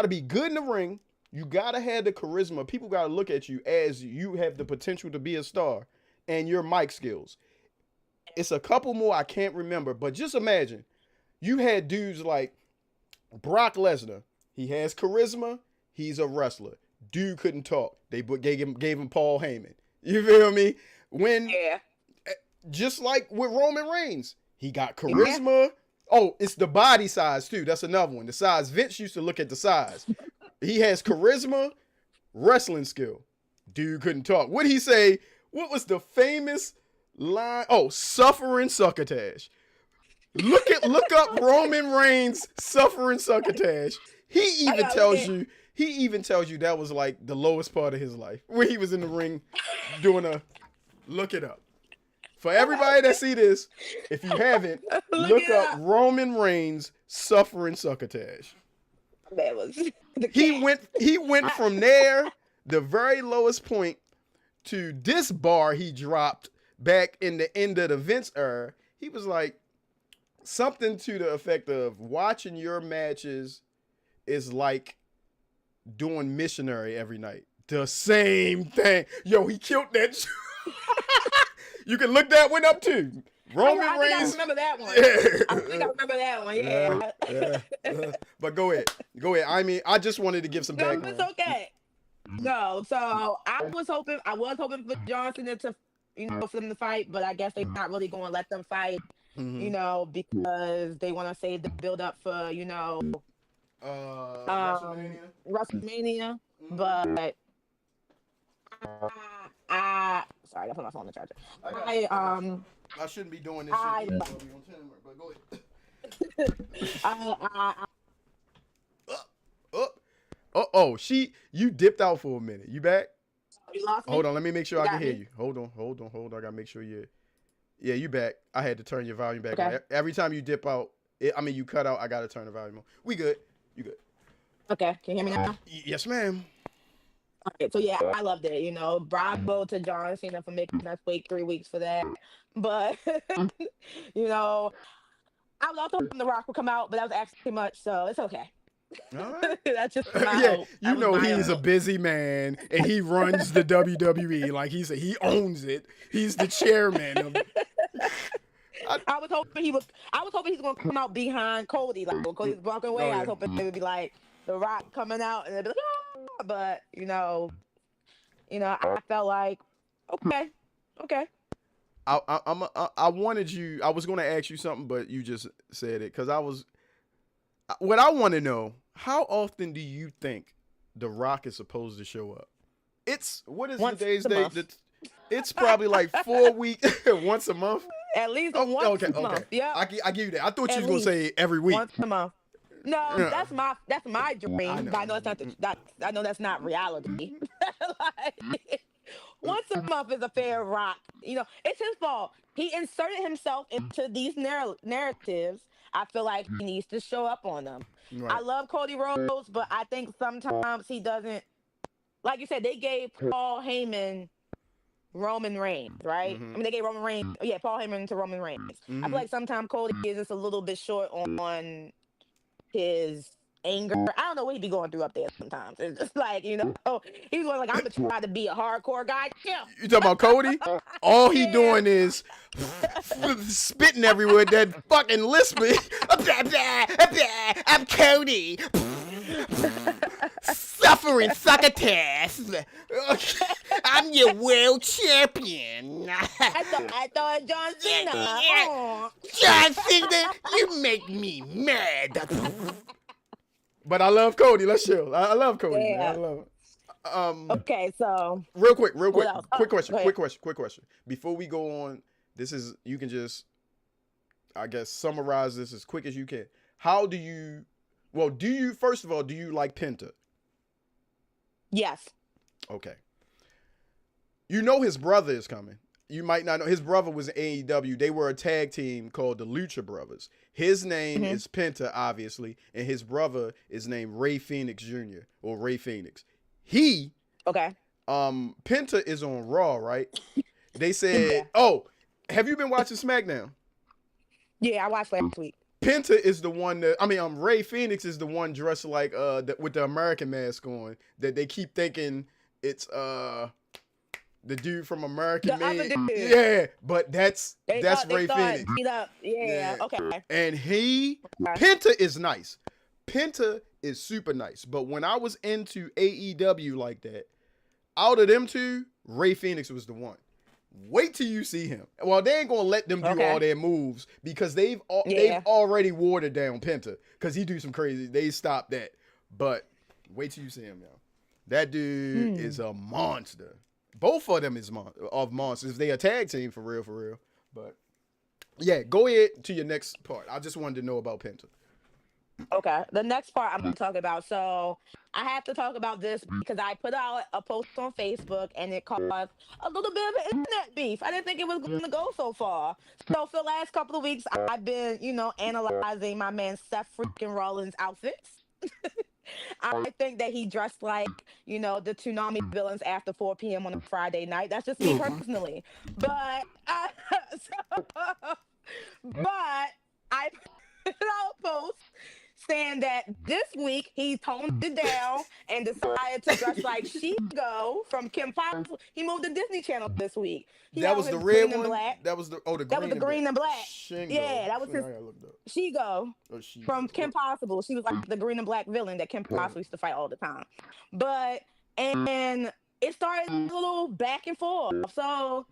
be good in the ring. You gotta have the charisma. People gotta look at you as you have the potential to be a star, and your mic skills. It's a couple more I can't remember, but just imagine you had dudes like Brock Lesnar. He has charisma. He's a wrestler. Dude couldn't talk. They gave him Paul Heyman. You feel me? Just like with Roman Reigns, he got charisma. Yeah. Oh, it's the body size too. That's another one. The size. Vince used to look at the size. He has charisma, wrestling skill. Dude couldn't talk. What'd he say? What was the famous line? Oh, suffering succotash. Look up Roman Reigns suffering succotash. He even tells you that was like the lowest part of his life, where he was in the ring doing look it up. For everybody that see this, if you haven't, look up Roman Reigns suffering succotash. That was he went from there, the very lowest point, to this bar he dropped back in the end of the Vince era. He was like something to the effect of, watching your matches is like doing missionary every night. The same thing. Yo, he killed that. You can look that one up too. Roman Reigns. I remember that one. Yeah. I think I remember that one. Yeah. But go ahead. I mean, I just wanted to give some background. No, it's okay. No, so I was hoping for Johnson to, for them to fight, but I guess they're not really going to let them fight, because they want to save the build up for, WrestleMania. But sorry, I put my phone on the charger. I shouldn't be doing this shit, but go ahead. You dipped out for a minute. You back? You lost me? Hold on, let me make sure I can hear you. Hold on. I gotta make sure you back. I had to turn your volume back on. Every time you dip out, you cut out, I gotta turn the volume on. We good. You good. Okay, can you hear me now? Yes, ma'am. Okay, so yeah, I loved it. Bravo to John Cena for making us wait 3 weeks for that. But I was also hoping The Rock would come out, but that was actually too much, so it's okay. All right. That's just my Yeah, hope. you That was know my he's a hope. busy man and he runs the WWE. Like he said, he owns it. He's the chairman of. I was hoping he was. I was hoping he's gonna come out behind Cody, like when Cody's walking away. Oh I yeah. was hoping it would be like The Rock coming out, and it'd be like, "Ah," but I felt like, okay, okay. I wanted you. I was going to ask you something, but you just said it because I was. What I want to know: how often do you think The Rock is supposed to show up? It's what is Once today's a date? month. It's probably like 4 weeks, once a month. At least Oh, once okay, a month. okay. Yep. I give you that. I thought you At was gonna least say every week. once a month. No, Yeah. that's my dream. I know. But I know that's not I know that's not reality. Like, once a month is a fair Rock. It's his fault. He inserted himself into these narratives. I feel like he needs to show up on them. I Right. love Cody Rhodes, but I think sometimes he doesn't. Like you said, they gave Paul Heyman Roman Reigns, right? I Mhm. mean, they gave Roman Reigns, yeah, Paul Heyman to Roman Reigns. I feel Mhm. like sometimes Cody is just a little bit short on his anger. I don't know what he be going through up there sometimes. It's just like, he's going like, I'm gonna try to be a hardcore guy. Yeah. You talking about Cody? All he Yeah. doing is spitting everywhere. That fucking lisping. I'm Cody. Suffering succotash. I'm your world champion. I thought John Cena. Yeah. Oh. John Cena, you make me mad. But I love Cody. Let's chill. I love Cody, man. I Yeah. love it. Okay, so Real quick. what else? Quick Go question. ahead. Quick question. Before we go on, you can just, I guess, summarize this as quick as you can. First of all, do you like Penta? Yes. Okay. You know his brother is coming. You might not know. His brother was in AEW. They were a tag team called the Lucha Brothers. His name Mhm. is Penta, obviously, and his brother is named Ray Phoenix Jr. or Ray Phoenix. He, Okay. Penta is on Raw, right? They said, Yeah. oh, have you been watching SmackDown? Yeah, I watched last week. Penta is the one Ray Phoenix is the one dressed like with the American mask on that they keep thinking it's the dude from American The other Made. dude. Yeah, but that's They Ray thought Phoenix. Yeah. Yeah. Okay. And Okay. Penta is nice. Penta is super nice. But when I was into AEW like that, out of them two, Ray Phoenix was the one. Wait till you see him. Well, they ain't gonna let them do Okay. all their moves because they've Yeah. already watered down Penta because he do some crazy. They stopped that. But wait till you see him, yo. That dude is a monster. Both of them is monsters. They a tag team for real. But yeah, go ahead to your next part. I just wanted to know about Penta. Okay. The next part I'm going to talk about. So I have to talk about this because I put out a post on Facebook and it caused a little bit of an internet beef. I didn't think it was going to go so far. So for the last couple of weeks, I've been, analyzing my man Seth freaking Rollins' outfits. I think that he dressed like, the Toonami villains after 4 p.m. on a Friday night. That's just me personally. But, but I put out a post saying that this week he toned it down and decided to dress like She-Go from Kim Possible. He moved to Disney Channel this week. He That had was on the his red green and one. black. That was the That was the green and black. Shingo. Yeah, that was I his gotta look it up. She-Go Oh, Shingo. from Kim Possible. She was like the green and black villain that Kim Possible used to fight all the time. But and it started a little back and forth. So,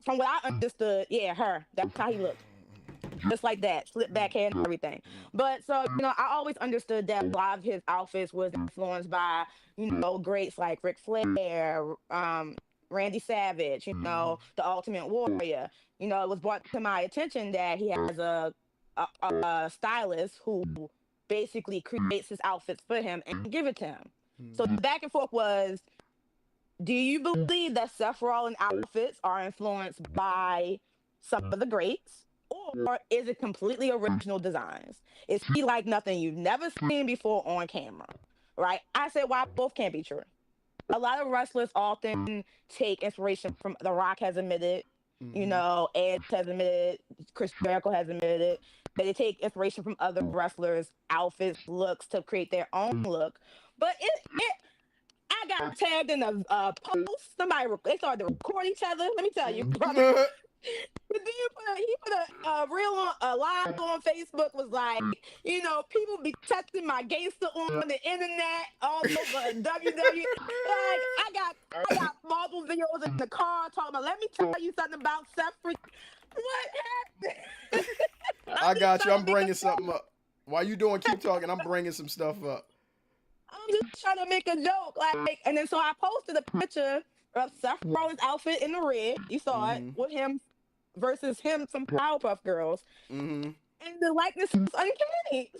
from what I understood, yeah, her. That's how he looked. Just like that, slip back hair and everything. But so, I always understood that a lot of his outfits was influenced by, greats like Ric Flair, Randy Savage, the Ultimate Warrior. It was brought to my attention that he has a stylist who basically creates his outfits for him and give it to him. So the back and forth was, do you believe that Seth Rollins outfits are influenced by some of the greats? Or is it completely original designs? Is he like nothing you've never seen before on camera? Right? I said, why both can't be true. A lot of wrestlers often take inspiration from The Rock has admitted. You Mm-hmm. know, Edge has admitted, Chris Jericho has admitted it. They take inspiration from other wrestlers' outfits, looks to create their own look. But I got tagged in a post. They started to record each other. Let me tell you, brother. But then he put a reel on a live on Facebook was like, you know, people be testing my gangster on the internet all over WWE. Like I got multiple videos in the car talking about. Let me tell you something about Seth Freak. What happened? I'm I just got you. trying I'm to make a bringing something joke. up. While you doing, keep talking. I'm bringing some stuff up. I'm just trying to make a joke. Like, and then so I posted a picture of Seth Rollins' outfit in the red. You saw it Mm-hmm. with him versus him from Powerpuff Girls. Mm-hmm. And the likeness is uncanny.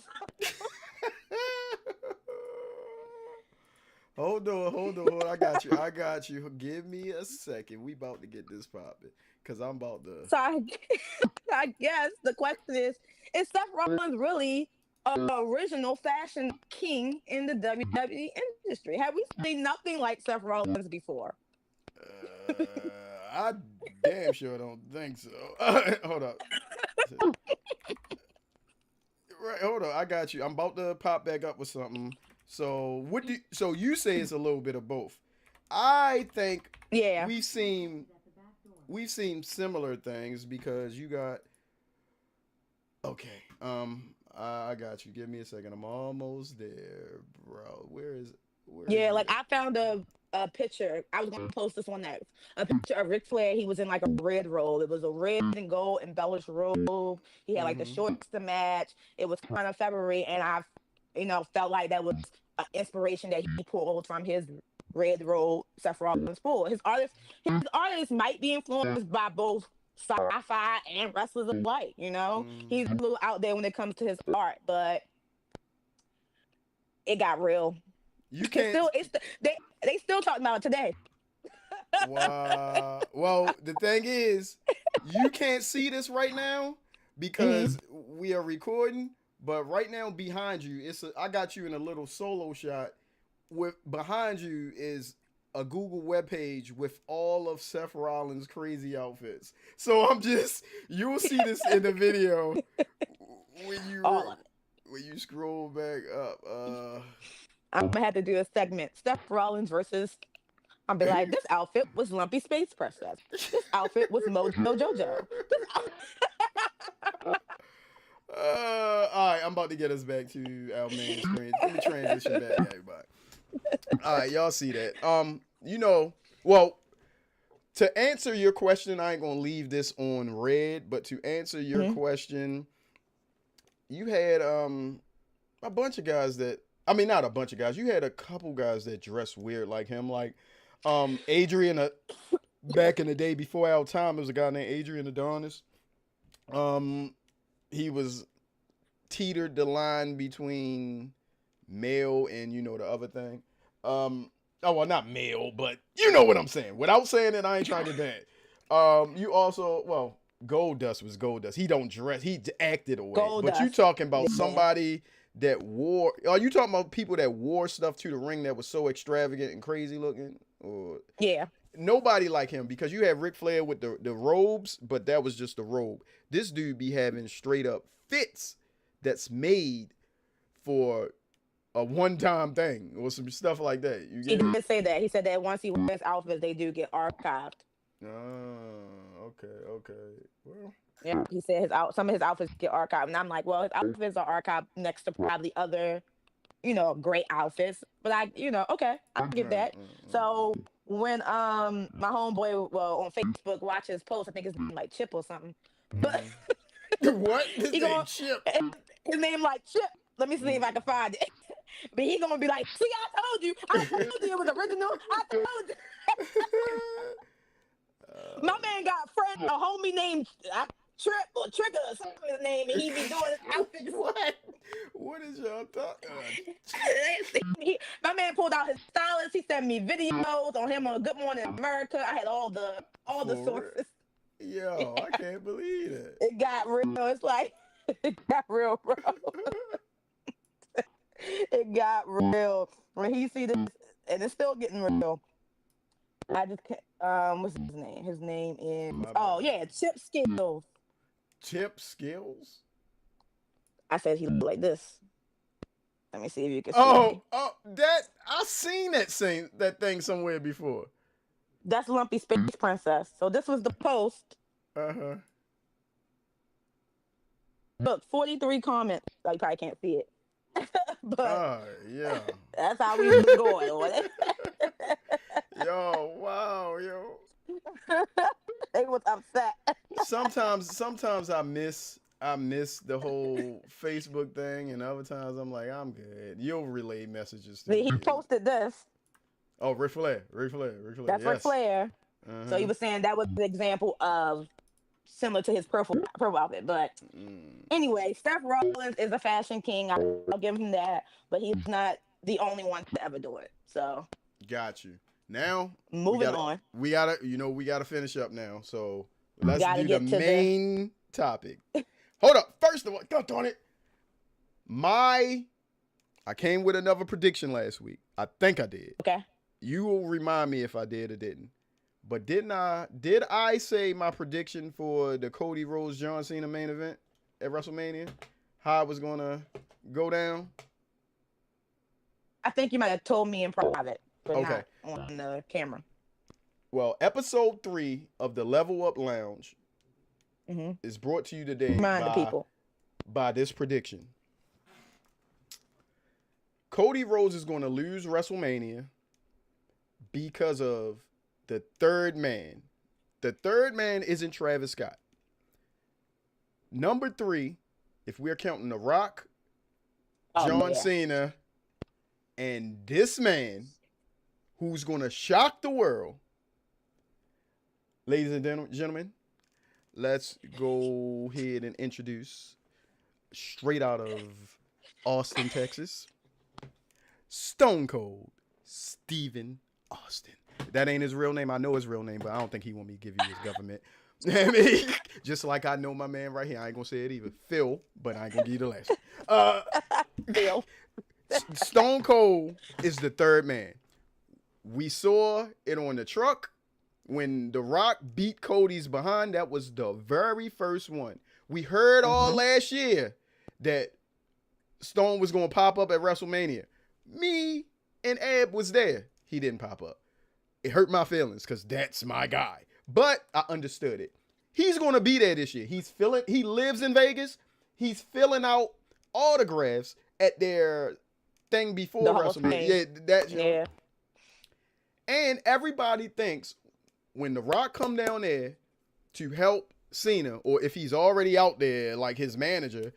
Hold on. I got you. Give me a second. We about to get this popping. Cause I'm about to. So I guess the question is Seth Rollins really a original fashion king in the WWE industry? Have we seen nothing like Seth Rollins before? I damn sure don't think so. Hold up. Right, hold on. I got you. I'm about to pop back up with something. So you say it's a little bit of both. I think Yeah. we've seen At the back door. we've seen similar things because you got okay. I got you. Give me a second. I'm almost there, bro. Where is Yeah, like it? I found a picture. I was gonna post this one next. A picture of Ric Flair. He was in like a red robe. It was a red and gold embellished robe. He had like the Mm-hmm. shorts to match. It was kind of February, and I, felt like that was an inspiration that he pulled from his red robe. Seth Rollins pulled. His artists might be influenced by both sci-fi and wrestlers alike. He's a Mm-hmm. little out there when it comes to his art, but it got real. You Cause can't. still, they still talking about it today. Wow. Well, the thing is, you can't see this right now Hmm. because we are recording. But right now, behind you, I got you in a little solo shot. With behind you is a Google webpage with all of Seth Rollins' crazy outfits. So you'll see this in the video when All of it. you scroll back up. I'm gonna have to do a segment. Steph Rollins versus. I'll be like, this outfit was Lumpy Space Princess. This outfit was Mojo Jojo. All right, I'm about to get us back to our main screen. Let me transition back, everybody. All right, y'all see that? Well, to answer your question, I ain't gonna leave this on red, but to answer your Mhm. question, you had a bunch of guys that I mean not a bunch of guys. You had a couple guys that dressed weird like him, like Adrian. Back in the day before our time, there was a guy named Adrian Adonis. Um, he was teetered the line between male and the other thing. Oh well, not male, but you know what I'm saying. Without saying it, I ain't trying to dance. You also Gold Dust was Gold Dust. He don't dress. He acted away. Gold But you Dust. talking about Yeah. somebody that wore? Are you talking about people that wore stuff to the ring that was so extravagant and crazy looking? Or Yeah. nobody like him because you have Ric Flair with the robes, but that was just the robe. This dude be having straight up fits that's made for a one time thing or some stuff like that. You He get me? did say that. He said that once he wears outfits, they do get archived. Okay. Well, Yeah. He said some of his outfits get archived. And I'm like, well, his outfits are archived next to probably other, great outfits. But okay, I uh, get that. So when my homeboy on Facebook watches posts, I think his name like Chip or something. But mm. What? This he name going Chip. his name like Chip. Let me see if I can find it. But he gonna be like, see, I told you it was original. I told you. My man got a friend, a homie named Trip or Trigger or something his name, and he be doing his outfits. What? What is y'all talking? My man pulled out his stylist. He sent me videos on him on Good Morning America. I had all the For real? sources. Yo, I can't believe that. It got real. It's like it got real, bro. It got real. When he see this, and it's still getting real. I just can't. What's his name? His name is My oh bad. yeah, Chip Skills. Chip Skills. I said he looked like this. Let me see if you can Oh, see. oh, that I seen that thing somewhere before. That's Lumpy Space Princess. So this was the post. Uh huh. Look, 43 comments. I probably can't see it. But Yeah. that's how we was going on it. Yo, wow, yo. They was upset. Sometimes I miss the whole Facebook thing, and other times I'm like, I'm good. You'll relay messages to See, he me. posted this. Oh, Ric Flair, Ric Flair, Ric Flair. That's Ric Yes. Flair. Uh So he huh. was saying that was an example of similar to his profile outfit. But Mm, anyway, Seth Rollins is a fashion king. I'll give him that. But he's not the only one to ever do it. So got you. Now we moving gotta on. we gotta finish up now. So let's Gotta do the get to the main topic. Hold up. First of all, God darn it. I came with another prediction last week. I think I did. okay. You will remind me if I did or didn't. But didn't I? Did I say my prediction for the Cody Rhodes John Cena main event at WrestleMania? How it was gonna go down? I think you might have told me in private, but Okay. not on the camera. Well, episode 3 of the Level Up Lounge Hmm. is brought to you today Remind the people. by this prediction. Cody Rhodes is going to lose WrestleMania because of the third man. The third man isn't Travis Scott. Number 3, if we're counting The Rock, Oh John yeah. Cena, and this man who's going to shock the world. Ladies and gentlemen, let's go ahead and introduce straight out of Austin, Texas, Stone Cold Stephen Austin. That ain't his real name. I know his real name, but I don't think he want me to give you his government. I mean, just like I know my man right here. I ain't gonna say it either. Phil, but I ain't gonna give you the last. Bill. Stone Cold is the third man. We saw it on the truck when The Rock beat Cody's behind. That was the very first one. We heard all last year that Stone was going to pop up at WrestleMania. Me and Eb was there. He didn't pop up. It hurt my feelings because that's my guy. But I understood it. He's going to be there this year. He lives in Vegas. He's filling out autographs at their thing before The Hall of WrestleMania. Fame. Yeah, that Yeah. And everybody thinks when The Rock come down there to help Cena, or if he's already out there like his manager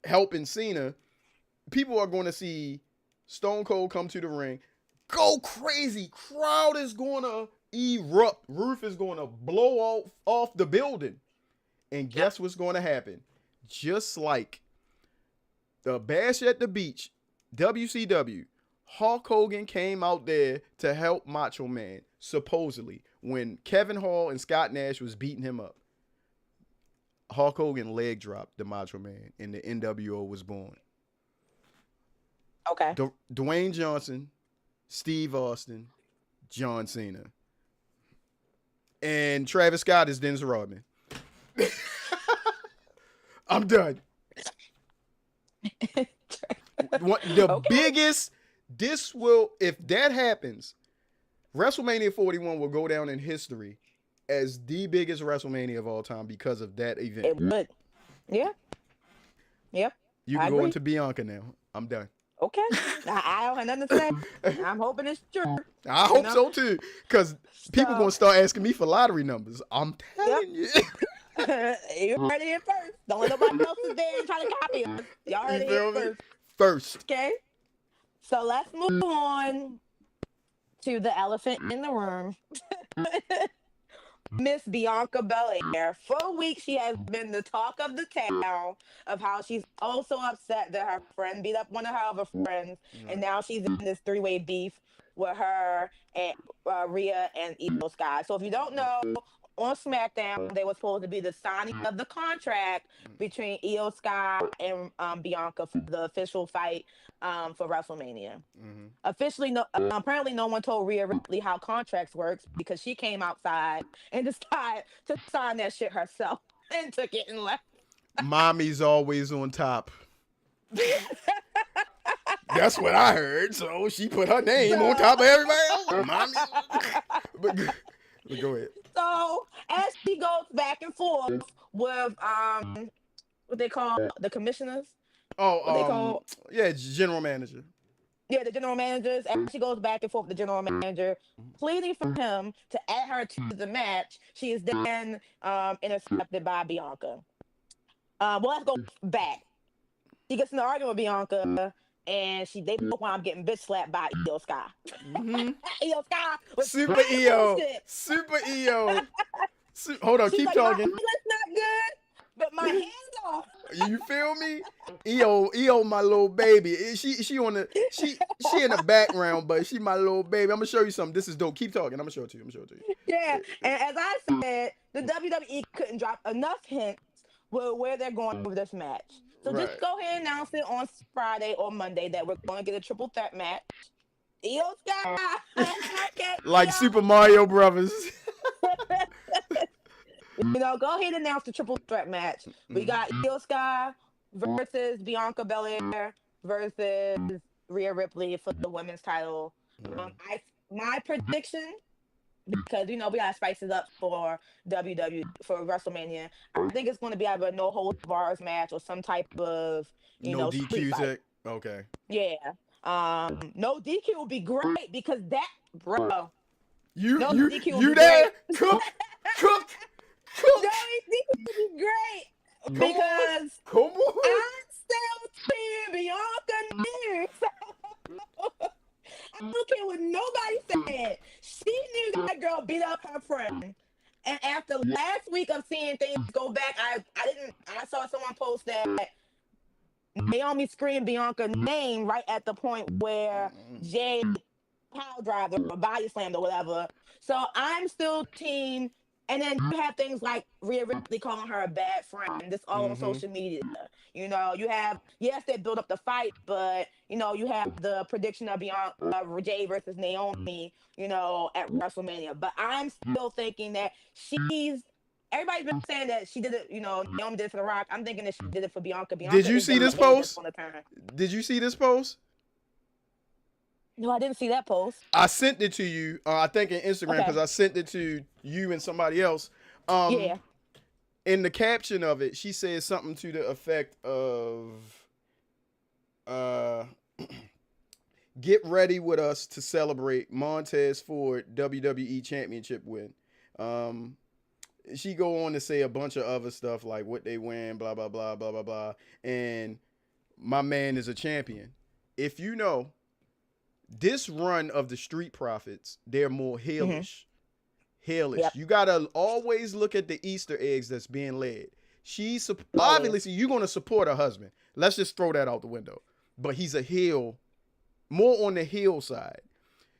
helping Cena, people are going to see Stone Cold come to the ring, go crazy. Crowd is going to erupt. Roof is going to blow off the building. And guess what's going to happen? Just like the Bash at the Beach, WCW, Hulk Hogan came out there to help Macho Man, supposedly, when Kevin Hall and Scott Nash was beating him up. Hulk Hogan leg dropped the Macho Man, and the NWO was born. Okay. Dwayne Johnson, Steve Austin, John Cena. And Travis Scott is Dennis Rodman. I'm done. The Okay. biggest, if that happens, WrestleMania 41 will go down in history as the biggest WrestleMania of all time because of that event. It would. Yeah. Yep. You I can go agree. into Bianca now. I'm done. Okay. I don't have nothing to say. I'm hoping it's true. I hope know? so too, because people So- gonna start asking me for lottery numbers. I'm telling you. You heard it here first. Don't let nobody else is there and try to copy us. Y'all heard You it feel here me? first. First, Okay. So let's move on to the elephant in the room. Miss Bianca Belair. For a week, she has been the talk of the town of how she's also upset that her friend beat up one of her other friends, and now she's in this three-way beef with her and Rhea and Io Sky. So if you don't know, on SmackDown, they were supposed to be the signing of the contract between Io Sky and Bianca for the official fight for WrestleMania. Mm-hmm. Officially, no. Apparently, no one told Rhea Ripley how contracts works because she came outside and decided to sign that shit herself and took it and left. Mommy's always on top. That's what I heard. So she put her name on top of everybody else. Mommy. but go ahead. So as she goes back and forth with what they call the commissioners, what they call Yeah, general manager. the general managers, as she goes back and forth with the general manager, pleading for him to add her to the match, she is then intercepted by Bianca. Well, let's go back. She gets in an argument with Bianca, and they both wind up getting bitch slapped by Io Sky. Mm-hmm. Io Sky was Super crying EO. bullshit. Super EO. Hold on, She's keep like, talking. my eyelid's not good, but my hands off. You feel me? EO, my little baby. She on the she in the background, but she my little baby. I'm gonna show you something. This is dope. Keep talking. I'm gonna show it to you. Yeah, and as I said, the WWE couldn't drop enough hints with where they're going with this match. So Right. just go ahead and announce it on Friday or Monday that we're going to get a triple threat match. Io Sky, Like Super Mario Brothers. go ahead and announce the triple threat match. We got Io Sky versus Bianca Belair versus Rhea Ripley for the women's title. My prediction, because we gotta spice it up for for WrestleMania. I think it's going to be either a no holds bars match or some type of No street DQ fight. tech. Okay. Yeah. No DQ would be great because that, bro. You DQ would you be there? great. Cook. No DQ would be great because Come on. I'm still team Bianca News. I don't care what nobody said. She knew that girl beat up her friend. And after last week of seeing things go back, I saw someone post that Naomi screamed Bianca's name right at the point where Jay power driver or body slammed or whatever. So I'm still team. And then you have things like Rhea Ripley calling her a bad friend. This all on social media. You have, yes, they build up the fight, but you have the prediction of Bianca Jay versus Naomi, at WrestleMania. But I'm still thinking that everybody's been saying that she did it, Naomi did it for The Rock. I'm thinking that she did it for Bianca. Did you see this post? Did you see this post? No, I didn't see that post. I sent it to you. I think in Instagram because I sent it to you and somebody else. Yeah. In the caption of it, she said something to the effect of, "Get ready with us to celebrate Montez Ford WWE Championship win." She go on to say a bunch of other stuff like what they win, blah blah blah blah blah blah, and my man is a champion. If you know. This run of the Street Profits, they're more heelish. Heelish. Yep. You got to always look at the Easter eggs that's being laid. She's obviously, you're going to support her husband. Let's just throw that out the window. But he's a heel, more on the heel side.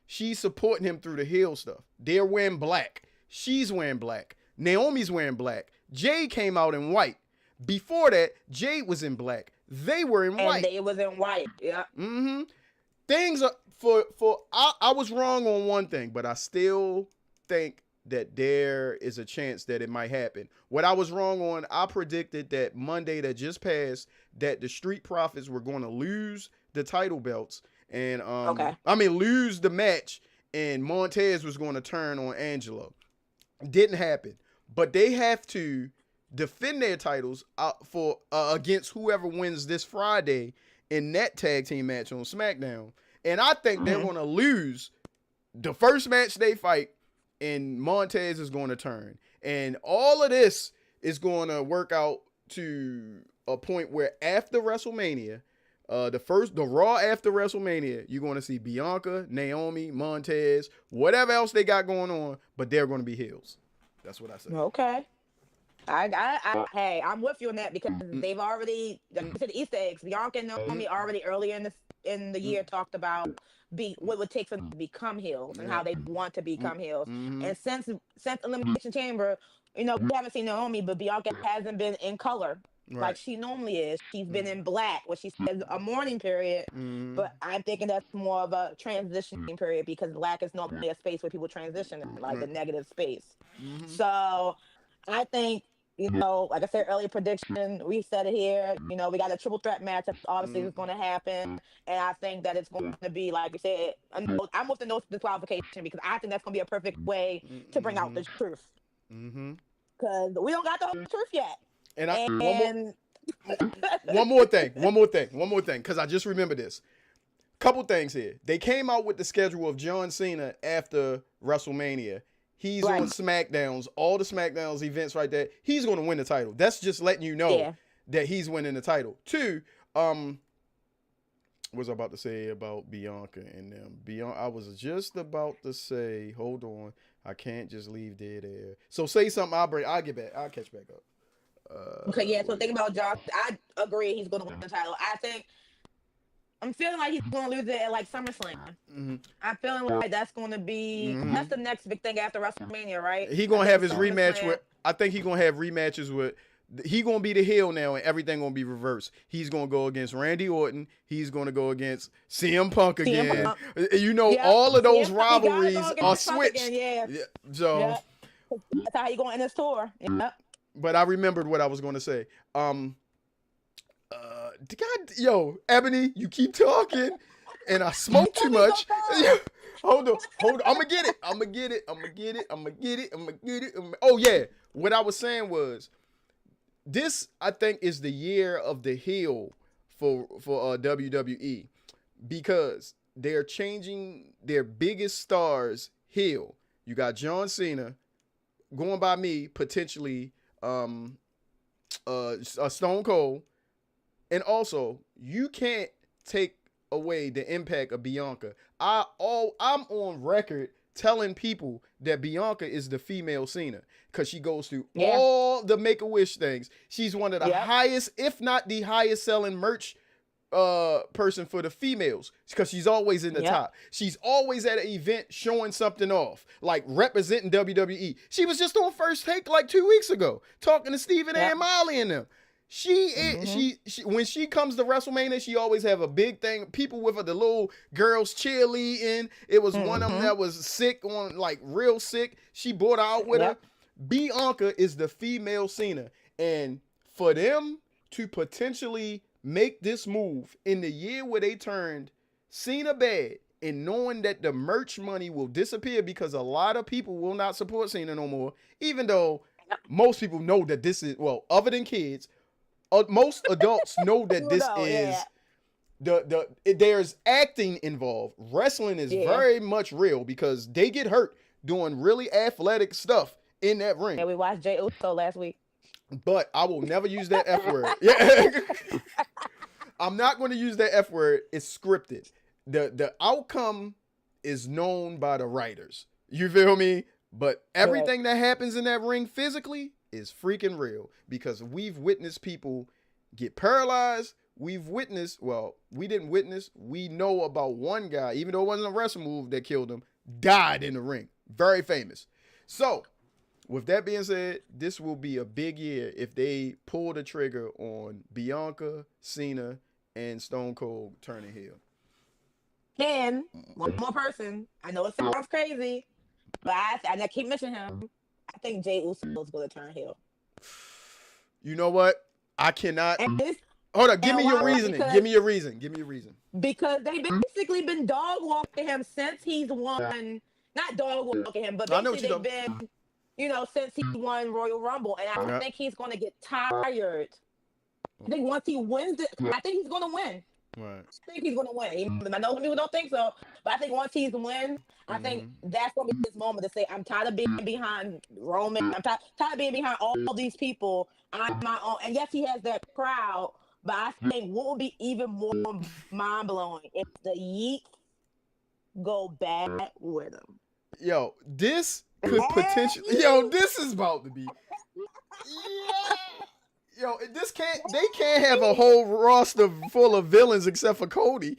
She's supporting him through the heel stuff. They're wearing black. She's wearing black. Naomi's wearing black. Jade came out in white. Before that, Jade was in black. They were in white. And they was in white. Yeah. Mm-hmm. Things are I was wrong on one thing, but I still think that there is a chance that it might happen. What I was wrong on, I predicted that Monday that just passed that the Street Profits were going to lose the title belts and lose the match, and Montez was going to turn on Angelo. Didn't happen, but they have to defend their titles for against whoever wins this Friday in that tag team match on SmackDown. And I think they're going to lose the first match they fight, and Montez is going to turn. And all of this is going to work out to a point where after WrestleMania, the Raw after WrestleMania, you're going to see Bianca, Naomi, Montez, whatever else they got going on, but they're going to be heels. That's what I said. Okay. Hey, I'm with you on that because they've already, to the Easter eggs, Bianca and Naomi already earlier in the in the year talked about what it would take for them to become heels and how Yep. they want to become heels. Mm-hmm. And since Elimination Chamber, we haven't seen Naomi, but Bianca hasn't been in color like Right. she normally is. She's been in black, what she says a mourning period. Mm-hmm. But I'm thinking that's more of a transitioning period because black is normally a space where people transition, in, like a Right. negative space. Mm-hmm. So I think, like I said earlier, prediction, we said it here, we got a triple threat match that obviously is going to happen. And I think that it's going to be, like you said, I'm with the no disqualification because I think that's going to be a perfect way to bring out Mm-hmm. the truth. Mm-hmm. Because we don't got the whole truth yet. And I And one more thing, because I just remember this. Couple things here. They came out with the schedule of John Cena after WrestleMania. He's Right. on SmackDowns, all the SmackDowns events right there. He's going to win the title. That's just letting you know Yeah. that he's winning the title. Two, what was I about to say about Bianca and them? I was just about to say, hold on, I can't just leave dead air. So say something. I'll get back. I'll catch back up. Okay, yeah. So think about Josh. I agree he's going to win the title. I'm feeling like he's going to lose it at like SummerSlam. Mm-hmm. I'm feeling like that's going to be that's the next big thing after WrestleMania, right? He gonna have his rematch SummerSlam. with. I think he gonna have rematches with. He gonna be the heel now, and everything gonna be reversed. He's gonna go against Randy Orton. He's gonna go against CM Punk again. CM Punk. Yep. All of those CM Punk, he gotta rivalries go against are Punk switched. again, yeah. So, Yep. That's how he going to end his tour. Yep. but I remembered what I was gonna say. God, yo, Ebony, you keep talking, and I smoke too much. Hold on. I'm gonna get it. Oh yeah, what I was saying was, this I think is the year of the heel for WWE, because they're changing their biggest stars heel. You got John Cena, going by me, potentially Stone Cold. And also, you can't take away the impact of Bianca. I'm on record telling people that Bianca is the female Cena because she goes through all the Make-A-Wish things. She's one of the highest, if not the highest selling merch person for the females because she's always in the top. She's always at an event showing something off, like representing WWE. She was just on First Take like 2 weeks ago talking to Stephen A. and Molly and them. She when she comes to WrestleMania, she always have a big thing. People with her, the little girls cheerleading. It was one of them that was sick, on like real sick. She brought her out with her. Bianca is the female Cena, and for them to potentially make this move in the year where they turned Cena bad, and knowing that the merch money will disappear because a lot of people will not support Cena no more, even though most people know that this is, well, other than kids, most adults know that this is there's acting involved. Wrestling is very much real because they get hurt doing really athletic stuff in that ring. Yeah, we watched Jey Uso last week. But I will never use that F word. Yeah. I'm not going to use that F word. It's scripted. The outcome is known by the writers. You feel me? But everything that happens in that ring physically is freaking real because we've witnessed people get paralyzed. We've witnessed, well, we didn't witness. We know about one guy, even though it wasn't a wrestling move that killed him, died in the ring. Very famous. So, with that being said, this will be a big year if they pull the trigger on Bianca, Cena, and Stone Cold turning heel. And one more person. I know it sounds crazy, but I keep mentioning him. I think Jey Uso is going to turn heel. You know what? I cannot. Hold on. Give me your reasoning. Give me your reason. Because they basically been dog walking him since he's won. Not dog walking him, but basically they've been, since he won Royal Rumble. And I think he's going to get tired. I think once he wins it, I think he's going to win. Right. I think he's going to win. I know some people don't think so, but I think once he's win, I think that's going to be his moment to say, I'm tired of being behind Roman. I'm tired of being behind all these people. I'm my own. And yes, he has that crowd, but I think what would be even more mind-blowing if the Yeet go bad with him. Yo, this could potentially... Yo, this is about to be... Yo, they can't have a whole roster full of villains except for Cody.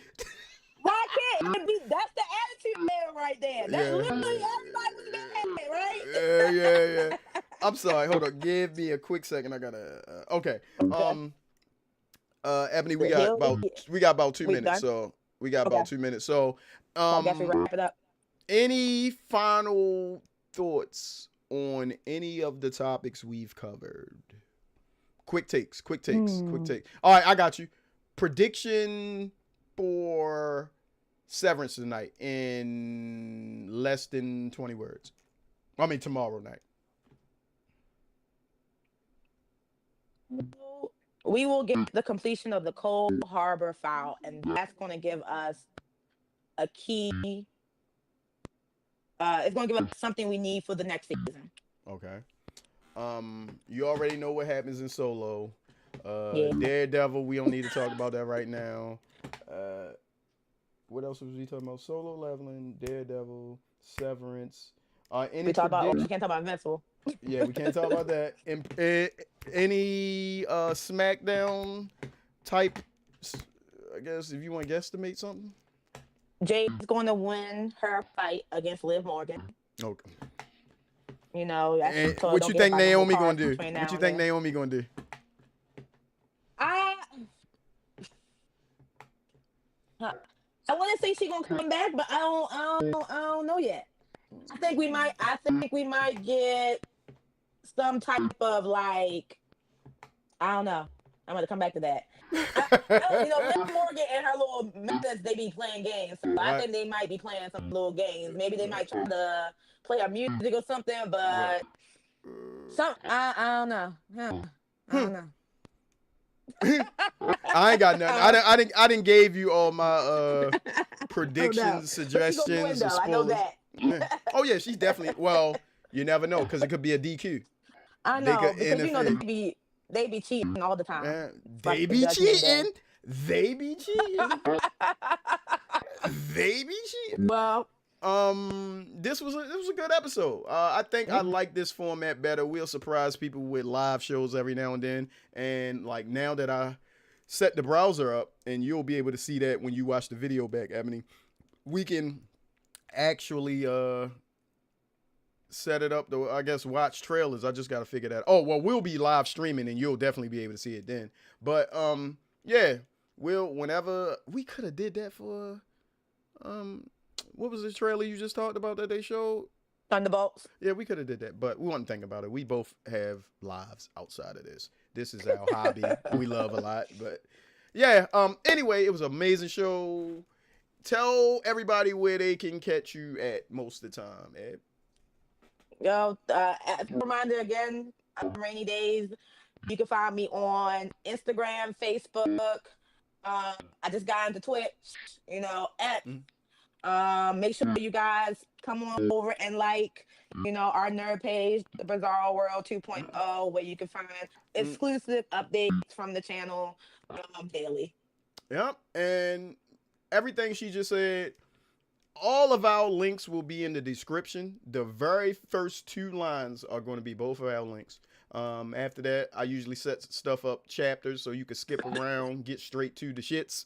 Why can't it be? That's the attitude man right there. That's Yeah. literally everybody was mad, right? Yeah. I'm sorry. Hold on. Give me a quick second. I gotta. Okay. Ebony, we got about 2 We minutes. done? So we got about Okay. 2 minutes. So, So I guess we wrap it up. any final thoughts on any of the topics we've covered? Quick takes. Quick take. All right, I got you. Prediction for Severance tonight in less than 20 words. I mean, tomorrow night. We will get the completion of the Cold Harbor file, and that's going to give us a key. It's going to give us something we need for the next season. Okay. You already know what happens in Solo. Yeah. Daredevil, we don't need to talk about that right now. What else was we talking about? Solo Leveling, Daredevil, Severance. We can't talk about Invincible. Yeah, we can't talk about that. Any SmackDown type, I guess, if you want to guesstimate something. Jade's going to win her fight against Liv Morgan. Okay. You know, And what you think Naomi gonna do? What you think Naomi gonna do? I want to say she's gonna come back, but I don't know yet. I think we might get some type of like, I don't know. I'm gonna come back to that. Liv Morgan and her little methods, they be playing games. So I think they might be playing some little games. Maybe they might try to play a music or something, but I don't know. I don't know. I ain't got nothing. I didn't gave you all my predictions, suggestions, and I know spoilers. that. Oh yeah, she's definitely. Well, you never know because it could be a DQ. I know because they be cheating all the time. They be cheating. They be cheating. They be cheating. Well, this was a good episode. I think I like this format better. We'll surprise people with live shows every now and then. And like now that I set the browser up, and you'll be able to see that when you watch the video back, Ebony, we can actually set it up to, I guess, watch trailers. I just got to figure that out. Oh, well, we'll be live streaming and you'll definitely be able to see it then. But yeah, whenever we could have did that for what was the trailer you just talked about that they showed? Thunderbolts. Yeah, we could have did that, but we wasn't thinking about it. We both have lives outside of this. This is our hobby. We love a lot, but yeah. Anyway, it was an amazing show. Tell everybody where they can catch you at most of the time, Ed. As a reminder again, Rainy Days. You can find me on Instagram, Facebook. I just got into Twitch. X. Make sure you guys come on over and our nerd page, the Bizarro World 2.0, where you can find exclusive updates from the channel daily. Yep, and everything she just said, all of our links will be in the description. The very first 2 lines are going to be both of our links. After that, I usually set stuff up chapters so you can skip around, get straight to the shits.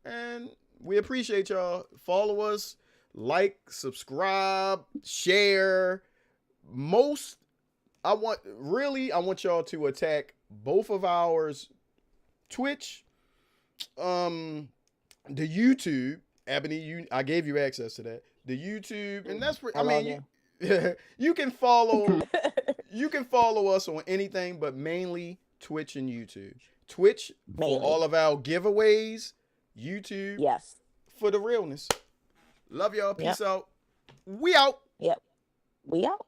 And we appreciate y'all. Follow us, like, subscribe, share. I want y'all to attack both of ours, Twitch, the YouTube. Ebony, I gave you access to that. The YouTube, and that's you can follow you can follow us on anything, but mainly Twitch and YouTube. Twitch for all of our giveaways. YouTube, yes, for the realness. Love y'all. Peace out. We out. Yep. We out.